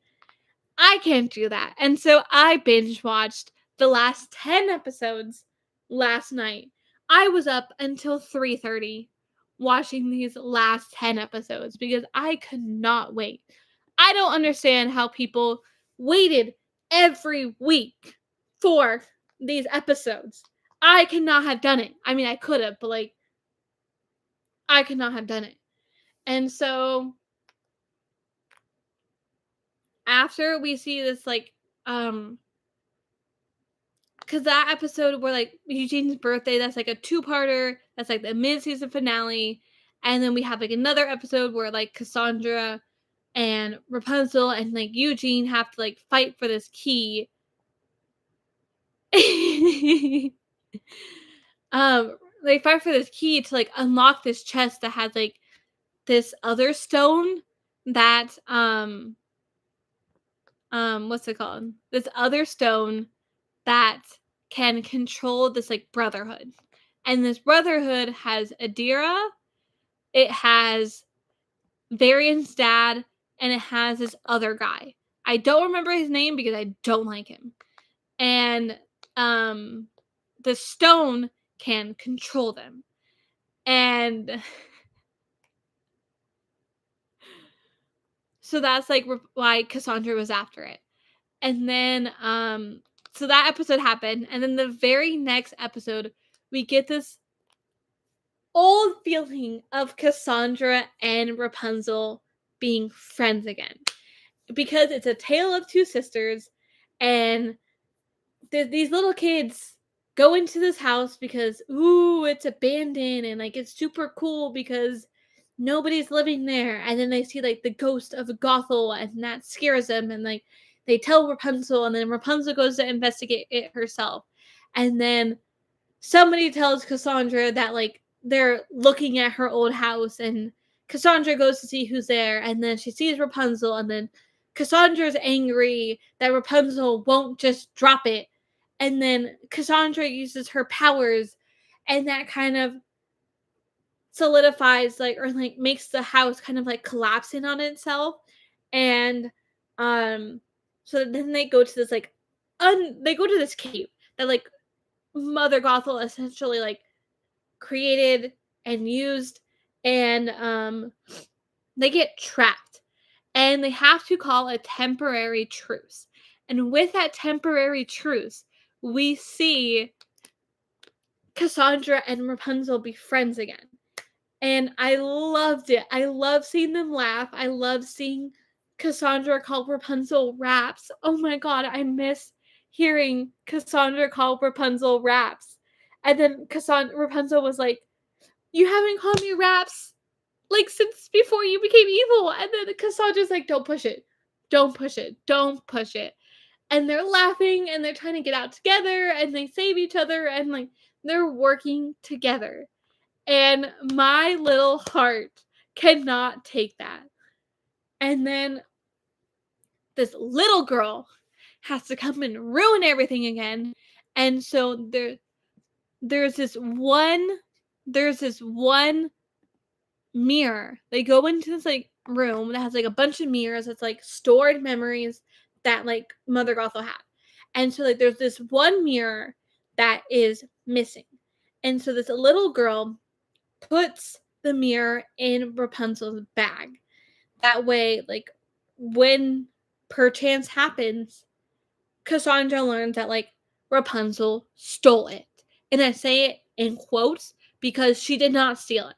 Speaker 1: I can't do that. And so I binge watched the last 10 episodes last night. I was up until 3:30 watching these last 10 episodes because I could not wait. I don't understand how people waited every week for these episodes. I cannot have done it. I mean, I could have, but like, I could not have done it. And so after we see this, like, because that episode where like Eugene's birthday, that's like a 2-parter, that's like the mid-season finale, and then we have like another episode where like Cassandra and Rapunzel and like Eugene have to like fight for this key. They fight for this key to like unlock this chest that has like this other stone that what's it called? This other stone that can control this like brotherhood. And this brotherhood has Adira, it has Varian's dad, and it has this other guy. I don't remember his name because I don't like him. And the stone can control them. And so that's like why Cassandra was after it. And then so that episode happened, and then the very next episode we get this old feeling of Cassandra and Rapunzel being friends again, because it's a tale of 2 sisters, and these little kids go into this house because it's abandoned and like it's super cool because nobody's living there, and then they see like the ghost of Gothel, and that scares them, and like they tell Rapunzel, and then Rapunzel goes to investigate it herself, and then somebody tells Cassandra that like they're looking at her old house, and Cassandra goes to see who's there, and then she sees Rapunzel, and then Cassandra's angry that Rapunzel won't just drop it, and then Cassandra uses her powers, and that kind of solidifies like, or like makes the house kind of like collapsing on itself. And so then they go to this like they go to this cave that like Mother Gothel essentially like created and used, and they get trapped, and they have to call a temporary truce. And with that temporary truce, we see Cassandra and Rapunzel be friends again. And I loved it. I love seeing them laugh. I love seeing Cassandra call Rapunzel Raps. Oh my god, I miss hearing Cassandra call Rapunzel Raps. And then Rapunzel was like, "You haven't called me Raps like since before you became evil." And then Cassandra's like, "Don't push it. Don't push it. Don't push it." And they're laughing and they're trying to get out together and they save each other and like they're working together. And my little heart cannot take that. And then this little girl has to come and ruin everything again. And so there's this one there's this one mirror. They go into this like room that has like a bunch of mirrors. It's like stored memories that like Mother Gothel had. And so like there's this one mirror that is missing. And so this little girl puts the mirror in Rapunzel's bag. That way, like when perchance happens, Cassandra learns that like Rapunzel stole it. And I say it in quotes because she did not steal it.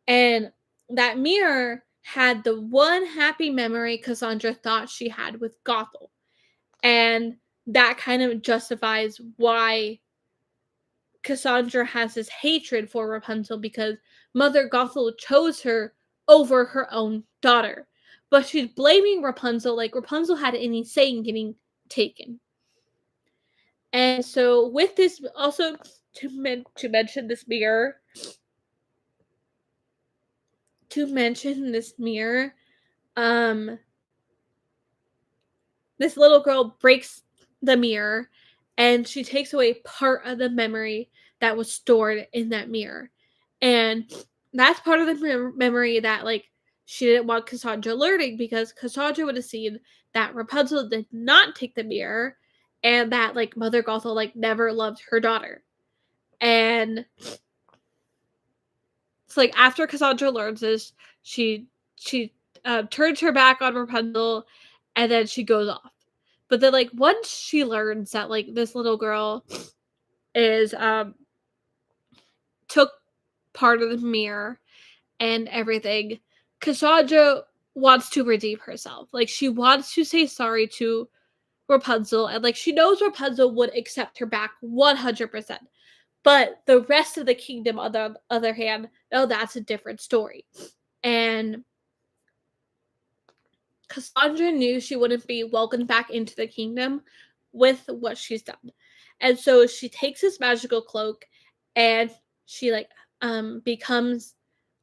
Speaker 1: And that mirror had the one happy memory Cassandra thought she had with Gothel. And that kind of justifies why Cassandra has this hatred for Rapunzel because Mother Gothel chose her over her own daughter. But she's blaming Rapunzel like Rapunzel had any say in getting taken. And so with this, also to mention this mirror, um, this little girl breaks the mirror and she takes away part of the memory that was stored in that mirror. And that's part of the memory that like she didn't want Cassandra learning because Cassandra would have seen that Rapunzel did not take the mirror and that like Mother Gothel like never loved her daughter. And it's like after Cassandra learns this, she turns her back on Rapunzel and then she goes off. But then like once she learns that like this little girl is took part of the mirror and everything, Cassandra wants to redeem herself. Like she wants to say sorry to Rapunzel and like she knows Rapunzel would accept her back 100%. But the rest of the kingdom, on the other hand, no, that's a different story. And Cassandra knew she wouldn't be welcomed back into the kingdom with what she's done. And so she takes this magical cloak and she like becomes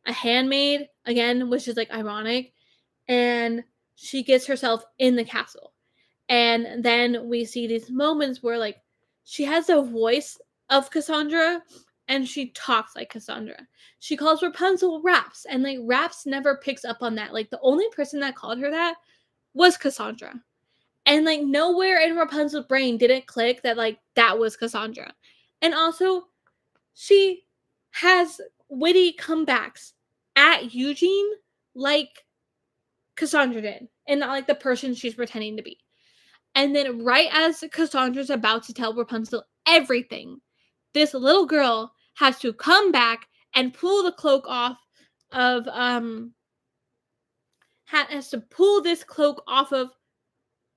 Speaker 1: a handmaid again, which is like ironic, and she gets herself in the castle. And then we see these moments where like she has the voice of Cassandra and she talks like Cassandra. She calls Rapunzel Raps and like Raps never picks up on that. Like the only person that called her that was Cassandra. And like nowhere in Rapunzel's brain did it click that like that was Cassandra. And also she has witty comebacks at Eugene like Cassandra did and not like the person she's pretending to be. And then right as Cassandra's about to tell Rapunzel everything, this little girl has to come back and pull the cloak off of has to pull this cloak off of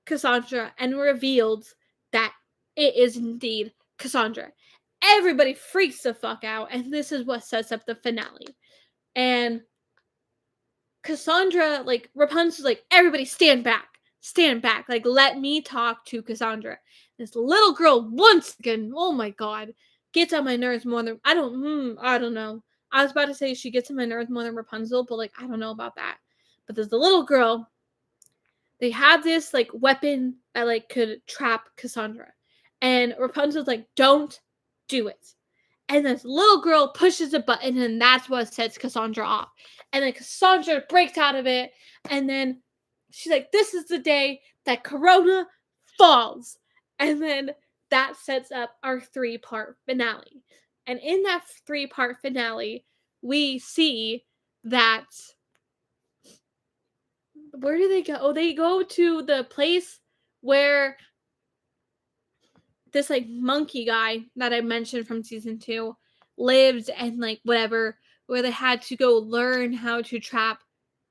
Speaker 1: Cassandra and reveals that it is indeed Cassandra. Everybody freaks the fuck out, and this is what sets up the finale. And Cassandra, like Rapunzel's like, everybody stand back, like let me talk to Cassandra. This little girl once again, oh my god, gets on my nerves more than I don't know. I was about to say she gets on my nerves more than Rapunzel, but like I don't know about that. But there's the little girl. They have this like weapon that like could trap Cassandra, and Rapunzel's like, don't do it. And this little girl pushes a button, and that's what sets Cassandra off. And then Cassandra breaks out of it, and then she's like, this is the day that Corona falls. And then that sets up our 3-part finale. And in that 3-part finale, we see that where do they go? Oh, they go to the place where this like monkey guy that I mentioned from season 2 lived and like whatever, where they had to go learn how to trap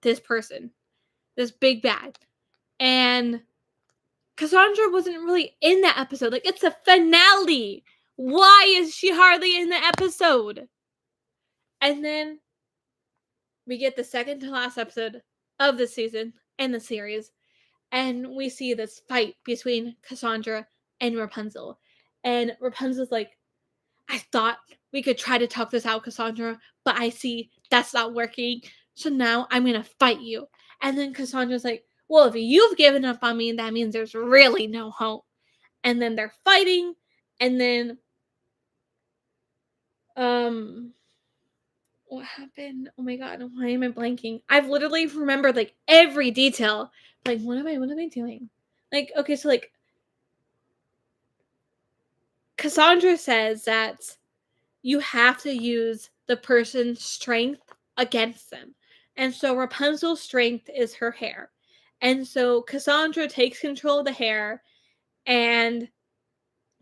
Speaker 1: this person, this big bad. And Cassandra wasn't really in that episode. Like, it's a finale. Why is she hardly in the episode? And then we get the second to last episode of the season and the series, and we see this fight between Cassandra and Rapunzel. And Rapunzel's like, I thought we could try to talk this out, Cassandra, but I see that's not working. So now I'm going to fight you. And then Cassandra's like, well, if you've given up on me, that means there's really no hope. And then they're fighting. And then, what happened? Oh my God, why am I blanking? I've literally remembered like every detail. Like, what am I doing? Like, okay, so like, Cassandra says that you have to use the person's strength against them. And so Rapunzel's strength is her hair. And so Cassandra takes control of the hair and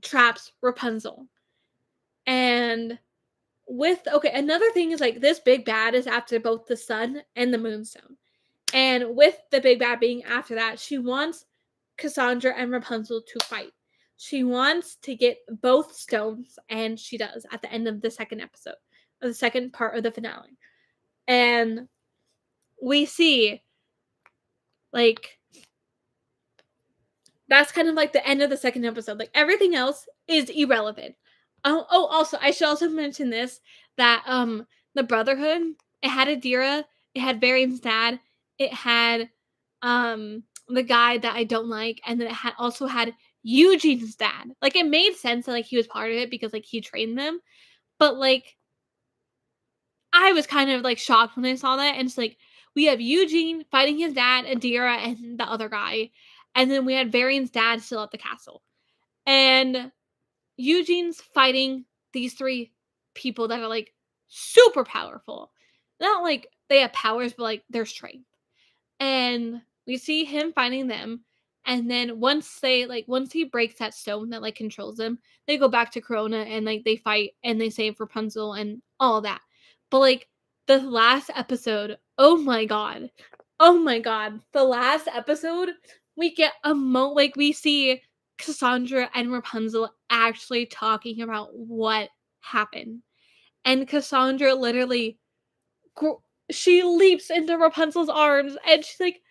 Speaker 1: traps Rapunzel. And another thing is like this big bad is after both the sun and the moonstone. And with the big bad being after that, she wants Cassandra and Rapunzel to fight. She wants to get both stones, and she does at the end of the second episode, or the second part of the finale. And we see, like, that's kind of like the end of the second episode. Like, everything else is irrelevant. Also, I should also mention this, that the Brotherhood, it had Adira, it had Varian's dad, it had the guy that I don't like, and then it also had Eugene's dad. Like, it made sense that like he was part of it because like he trained them, but like I was kind of like shocked when I saw that. And it's like we have Eugene fighting his dad, Adira, and the other guy, and then we had Varian's dad still at the castle, and Eugene's fighting these three people that are like super powerful. Not like they have powers, but like their strength. And we see him fighting them. And then once he breaks that stone that like controls them, they go back to Corona and like they fight and they save Rapunzel and all that. But like the last episode, oh my god. Oh my god. The last episode, we get we see Cassandra and Rapunzel actually talking about what happened. And Cassandra literally she leaps into Rapunzel's arms and she's like,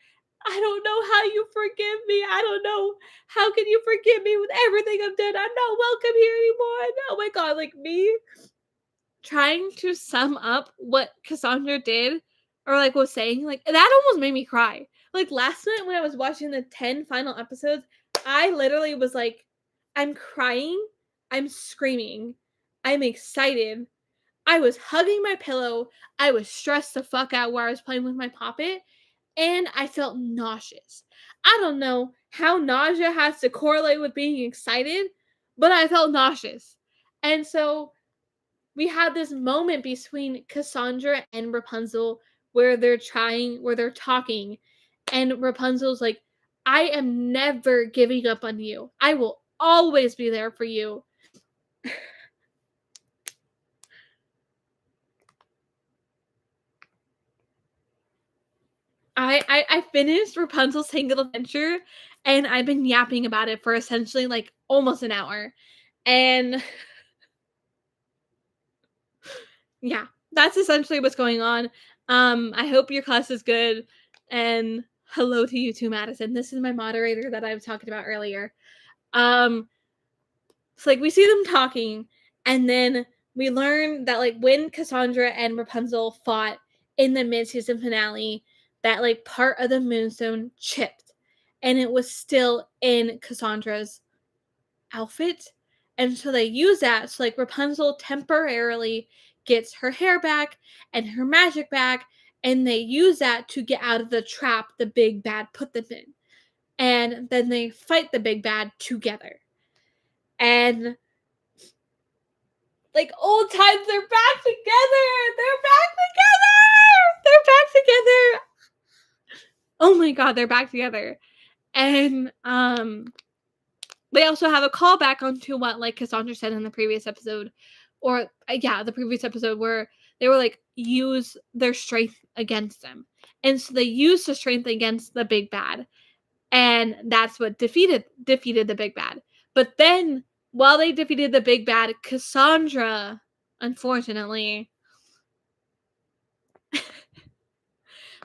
Speaker 1: I don't know how you forgive me. I don't know. How can you forgive me with everything I've done? I'm not welcome here anymore. Oh my god, like me trying to sum up what Cassandra did or like was saying, like that almost made me cry. Like last night when I was watching the 10 final episodes, I literally was like, I'm crying, I'm screaming, I'm excited. I was hugging my pillow. I was stressed the fuck out where I was playing with my poppet, and I felt nauseous. I don't know how nausea has to correlate with being excited, but I felt nauseous. And so we had this moment between Cassandra and Rapunzel where they're talking, and Rapunzel's like, I am never giving up on you. I will always be there for you. I finished Rapunzel's Tangled Adventure, and I've been yapping about it for essentially like almost an hour. And yeah, that's essentially what's going on. I hope your class is good. And hello to you too, Madison. This is my moderator that I was talking about earlier. It's like we see them talking, and then we learn that like when Cassandra and Rapunzel fought in the mid-season finale, that like part of the moonstone chipped, and it was still in Cassandra's outfit. And so they use that, so like Rapunzel temporarily gets her hair back and her magic back, and they use that to get out of the trap the big bad put them in. And then they fight the big bad together. And like old times, they're back together. They're back together. They're back together. Oh my god, they're back together. And They also have a callback onto what, like, Cassandra said in the previous episode, or yeah, the previous episode where they were like, use their strength against them. And so they used the strength against the big bad. And that's what defeated the big bad. But then while they defeated the big bad, Cassandra, unfortunately,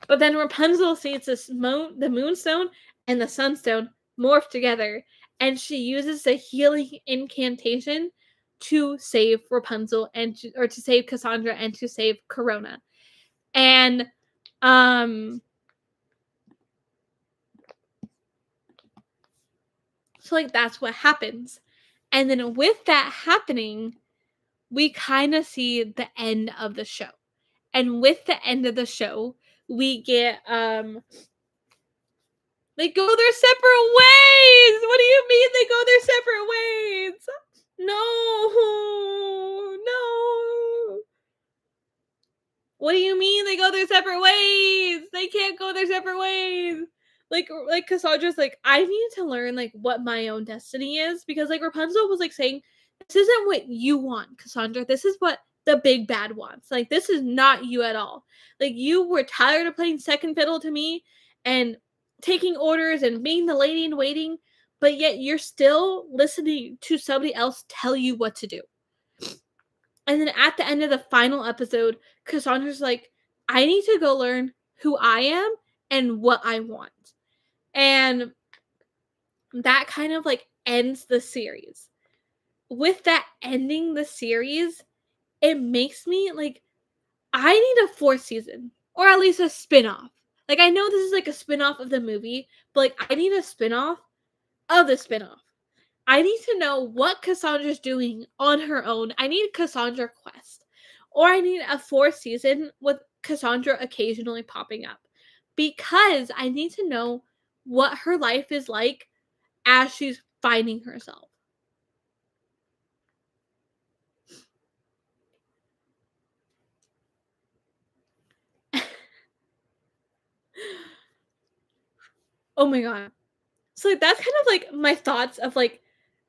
Speaker 1: but then Rapunzel sees the moonstone and the sunstone morph together, and she uses the healing incantation to save Rapunzel or to save Cassandra and to save Corona. And um so like that's what happens. And then with that happening, we kind of see the end of the show. And with the end of the show, we get they go their separate ways. What do you mean they go their separate ways? No. No. What do you mean they go their separate ways? They can't go their separate ways. Like Cassandra's like, I need to learn like what my own destiny is, because like Rapunzel was like saying, this isn't what you want, Cassandra. This is what the big bad wants. Like, this is not you at all. Like, you were tired of playing second fiddle to me and taking orders and being the lady in waiting, but yet you're still listening to somebody else tell you what to do. And then at the end of the final episode, Cassandra's like, I need to go learn who I am and what I want. And that kind of like ends the series. With that ending the series, it makes me like, I need a fourth season or at least a spin-off. Like, I know this is like a spin-off of the movie, but like I need a spin-off of the spin-off. I need to know what Cassandra's doing on her own. I need Cassandra Quest. Or I need a fourth season with Cassandra occasionally popping up. Because I need to know what her life is like as she's finding herself. Oh my god. So like, that's kind of like my thoughts of like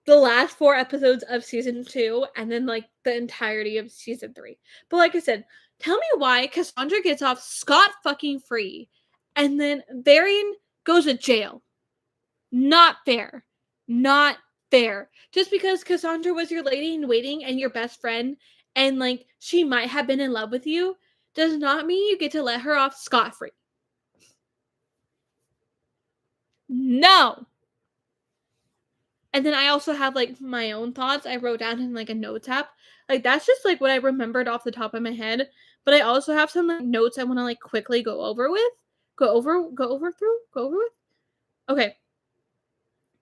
Speaker 1: the last 4 episodes of season 2 and then like the entirety of season 3. But like I said, tell me why Cassandra gets off scot fucking free and then Varian goes to jail. Not fair. Not fair. Just because Cassandra was your lady in waiting and your best friend and like she might have been in love with you does not mean you get to let her off scot free. No. And then I also have like my own thoughts I wrote down in like a notes app. Like, that's just like what I remembered off the top of my head. But I also have some like notes I want to like quickly go over with. Go over with. Okay.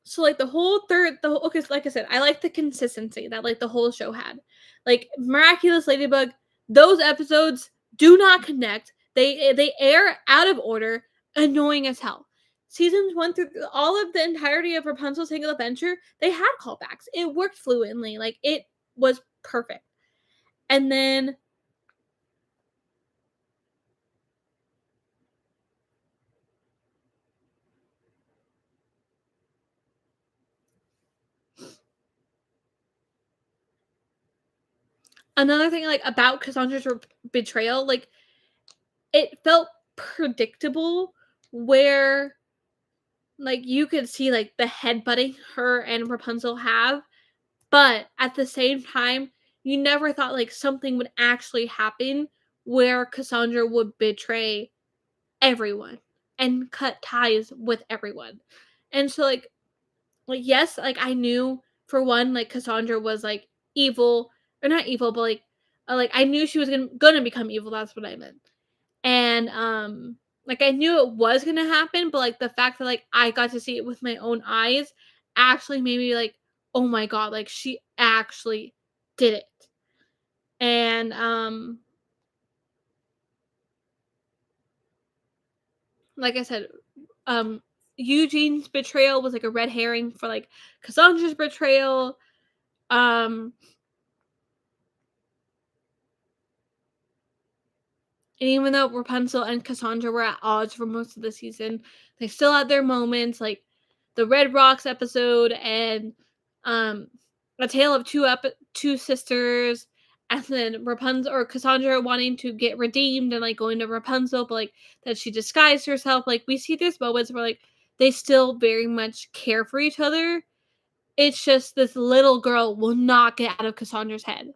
Speaker 1: So like okay, so like I said, I like the consistency that like the whole show had. Like Miraculous Ladybug, those episodes do not connect. They air out of order, annoying as hell. Seasons 1 through all of the entirety of Rapunzel's Tangled Adventure, they had callbacks. It worked fluently. Like, it was perfect. And then another thing like about Cassandra's betrayal, like, it felt predictable where like you could see like the headbutting her and Rapunzel have, but at the same time, you never thought like something would actually happen where Cassandra would betray everyone and cut ties with everyone. And so like yes, like I knew for one like Cassandra was like evil, or not evil, but like I knew she was gonna become evil, that's what I meant. And like I knew it was gonna happen, but like the fact that like I got to see it with my own eyes actually made me like, oh my god, like she actually did it. And like I said, um Eugene's betrayal was like a red herring for like Cassandra's betrayal. Um and even though Rapunzel and Cassandra were at odds for most of the season, they still had their moments. Like the Red Rocks episode and um A Tale of Two Sisters, and then Rapunzel or Cassandra wanting to get redeemed and like going to Rapunzel, but like that she disguised herself. Like we see these moments where like they still very much care for each other. It's just this little girl will not get out of Cassandra's head.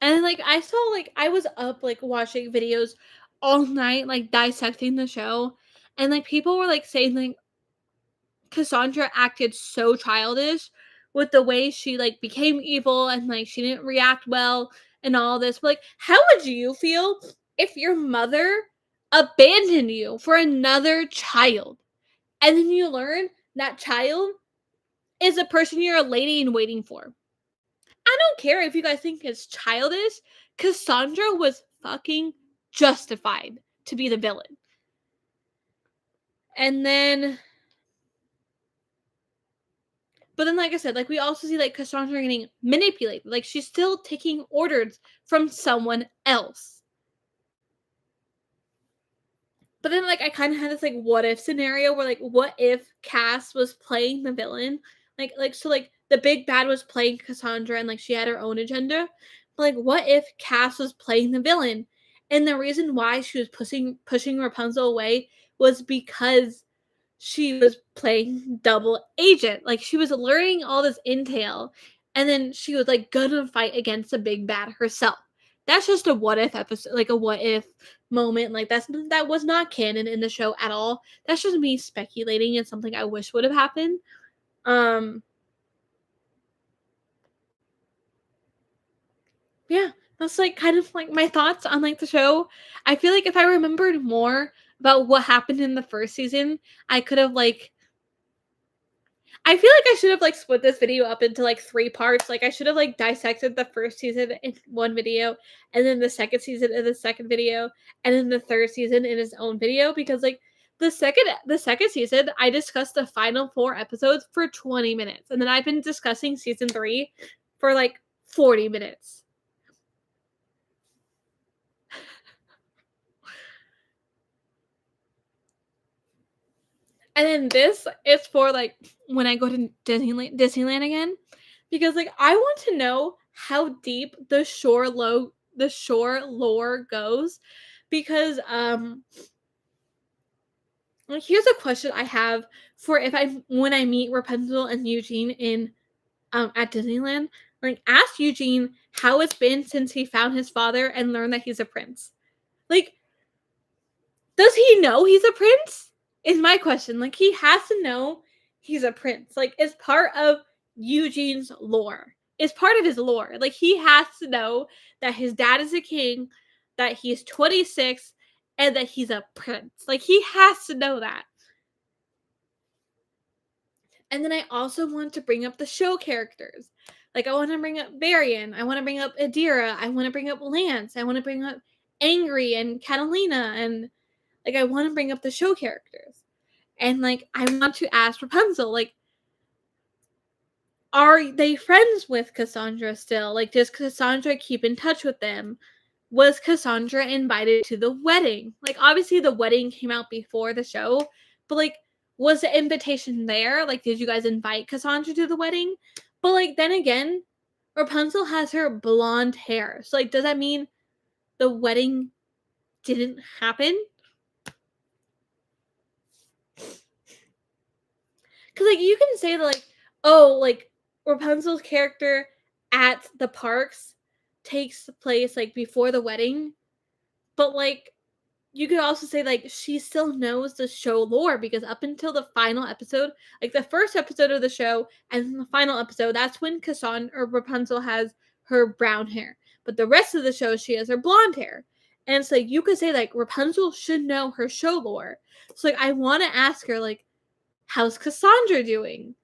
Speaker 1: And like I was up like watching videos all night, like dissecting the show, and like people were like saying like Cassandra acted so childish with the way she like became evil and like she didn't react well and all this. But like, how would you feel if your mother abandoned you for another child and then you learn that child is a person you're a lady in waiting for? I don't care if you guys think it's childish. Cassandra was fucking justified to be the villain. And then But then, like I said, like we also see like Cassandra getting manipulated. Like she's still taking orders from someone else. But then, like I kind of had this like what if scenario where like what if Cass was playing the villain? Like the big bad was playing Cassandra and like she had her own agenda. But like what if Cass was playing the villain? And the reason why she was pushing Rapunzel away was because she was playing double agent. Like she was learning all this intel and then she was like gonna fight against the big bad herself. That's just a what if episode, like a what if moment. Like that was not canon in the show at all. That's just me speculating and something I wish would have happened. Um yeah, that's like kind of like my thoughts on like the show. I feel like if I remembered more about what happened in the first season, I could have like I feel like I should have like split this video up into like three parts. Like I should have like dissected the first season in one video, and then the second season in the second video, and then the third season in its own video because like the second season I discussed the final 4 episodes for 20 minutes, and then I've been discussing season 3 for like 40 minutes. And then this is for like when I go to Disneyland again, because like I want to know how deep the shore lore goes, because like here's a question I have for if I when I meet Rapunzel and Eugene in at Disneyland, like ask Eugene how it's been since he found his father and learned that he's a prince. Like does he know he's a prince? Is my question. Like, he has to know he's a prince. Like, it's part of Eugene's lore. It's part of his lore. Like, he has to know that his dad is a king, that he's 26, and that he's a prince. Like, he has to know that. And then I also want to bring up the show characters. Like, I want to bring up Varian. I want to bring up Adira. I want to bring up Lance. I want to bring up Angry and Catalina and like I want to bring up the show characters. And like I want to ask Rapunzel, like, are they friends with Cassandra still? Like, does Cassandra keep in touch with them? Was Cassandra invited to the wedding? Like, obviously the wedding came out before the show, but like, was the invitation there? Like, did you guys invite Cassandra to the wedding? But like, then again, Rapunzel has her blonde hair. So like, does that mean the wedding didn't happen? Because like you can say that like, oh, like Rapunzel's character at the parks takes place like before the wedding, but like you could also say like she still knows the show lore because up until the final episode, like the first episode of the show and the final episode, that's when Cassandra or Rapunzel has her brown hair, but the rest of the show she has her blonde hair. And so like, you could say like Rapunzel should know her show lore. So like I want to ask her like how's Cassandra doing?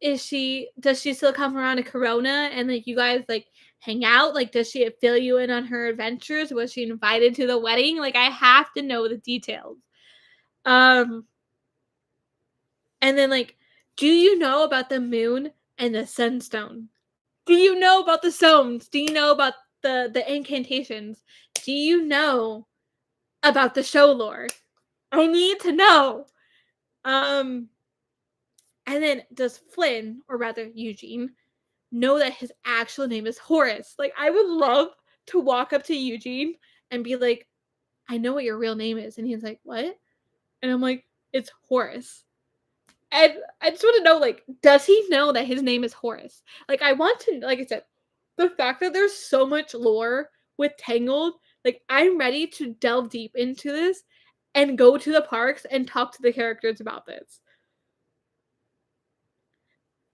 Speaker 1: Is she does she still come around to Corona and like you guys like hang out? Like does she fill you in on her adventures? Was she invited to the wedding? Like I have to know the details. Um and then like do you know about the moon and the sunstone? Do you know about the stones? Do you know about the incantations? Do you know about the show lore? I need to know. Um, and then does Flynn, or rather Eugene, know that his actual name is Horace? Like, I would love to walk up to Eugene and be like, I know what your real name is. And he's like, what? And I'm like, it's Horace. And I just want to know, like, does he know that his name is Horace? Like, I want to, like I said, the fact that there's so much lore with Tangled, like, I'm ready to delve deep into this and go to the parks and talk to the characters about this.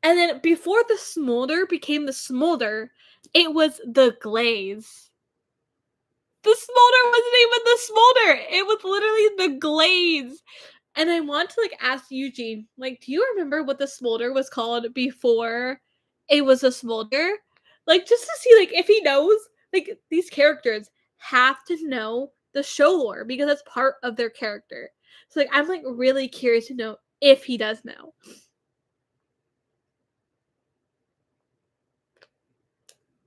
Speaker 1: And then before the smolder became the smolder, it was the glaze. The smolder wasn't even the smolder. It was literally the glaze. And I want to like ask Eugene, like, do you remember what the smolder was called before it was a smolder? Like, just to see like if he knows, like these characters have to know the show lore because that's part of their character. So like I'm like really curious to know if he does know.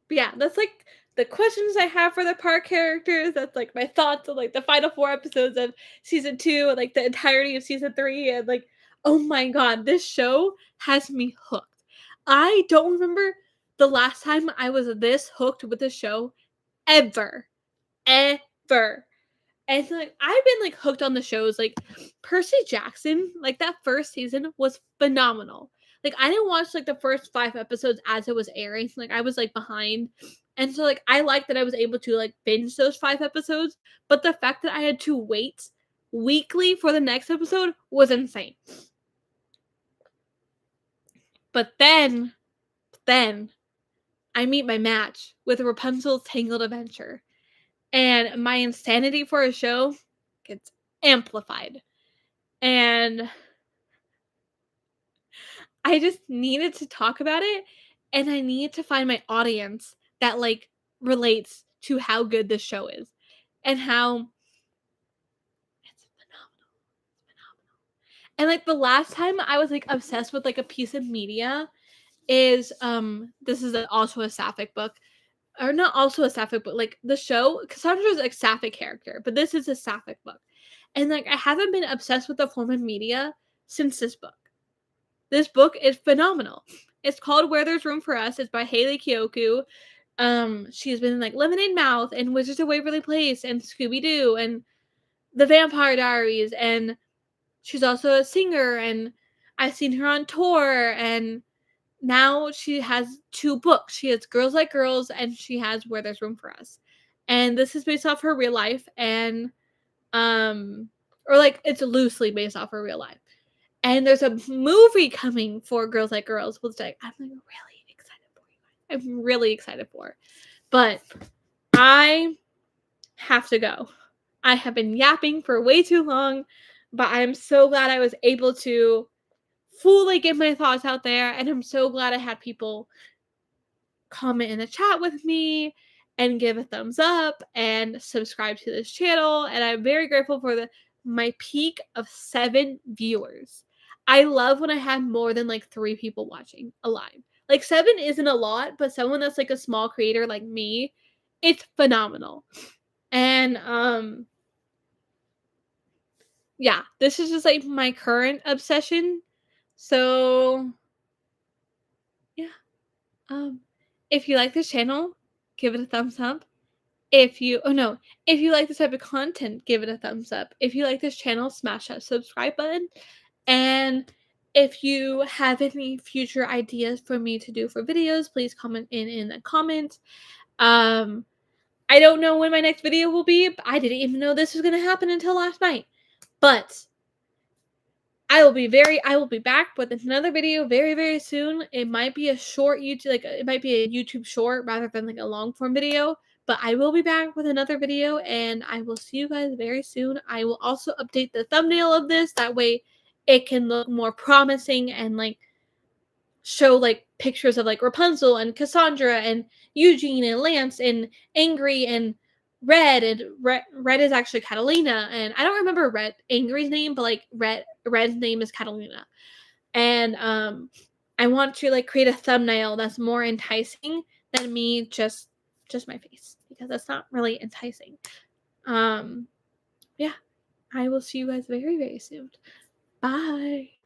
Speaker 1: But yeah, that's like the questions I have for the park characters. That's like my thoughts on like the final 4 episodes of season 2 and like the entirety of season 3. And like, oh my god, this show has me hooked. I don't remember the last time I was this hooked with a show ever. Ever. And so, like I've been like hooked on the shows. Like Percy Jackson, like that first season was phenomenal. Like I didn't watch like the first 5 episodes as it was airing. Like I was like behind. And so like I like that I was able to like binge those 5 episodes. But the fact that I had to wait weekly for the next episode was insane. But then I meet my match with Rapunzel's Tangled Adventure. And my insanity for a show gets amplified. And I just needed to talk about it, and I need to find my audience that, like, relates to how good this show is, and how it's phenomenal, phenomenal. And, like, the last time I was, like, obsessed with, like, a piece of media is, this is also a sapphic book, or not also a sapphic book, like, the show Cassandra's a sapphic character, but this is a sapphic book. And, like, I haven't been obsessed with the form of media since this book. This book is phenomenal. It's called Where There's Room for Us. It's by Haley Kiyoko. She's been in like Lemonade Mouth and Wizards of Waverly Place and Scooby Doo and The Vampire Diaries, and she's also a singer. And I've seen her on tour. And now she has 2 books. She has Girls Like Girls, and she has Where There's Room for Us. And this is based off her real life, and or like it's loosely based off her real life. And there's a movie coming for Girls Like Girls, which I'm like really excited for you guys. I'm really excited for. But I have to go. I have been yapping for way too long, but I'm so glad I was able to fully get my thoughts out there, and I'm so glad I had people comment in the chat with me and give a thumbs up and subscribe to this channel. And I'm very grateful for my peak of 7 viewers. I love when I have more than like 3 people watching alive. Like 7 isn't a lot, but someone that's like a small creator like me, it's phenomenal. And yeah, this is just like my current obsession. So yeah. If you like this channel, give it a thumbs up. If you like this type of content, give it a thumbs up. If you like this channel, smash that subscribe button. And if you have any future ideas for me to do for videos, please comment in the comments. I don't know when my next video will be. I didn't even know this was going to happen until last night. But I will be back with another video very, very soon. It might be a short YouTube, like it might be a YouTube short rather than like a long form video. But I will be back with another video, and I will see you guys very soon. I will also update the thumbnail of this. That way it can look more promising and like show like pictures of like Rapunzel and Cassandra and Eugene and Lance and Angry and Red, and Red is actually Catalina, and I don't remember Red Angry's name, but like Red's name is Catalina. And I want to like create a thumbnail that's more enticing than me just my face because that's not really enticing. Um yeah, I will see you guys very, very soon. Bye.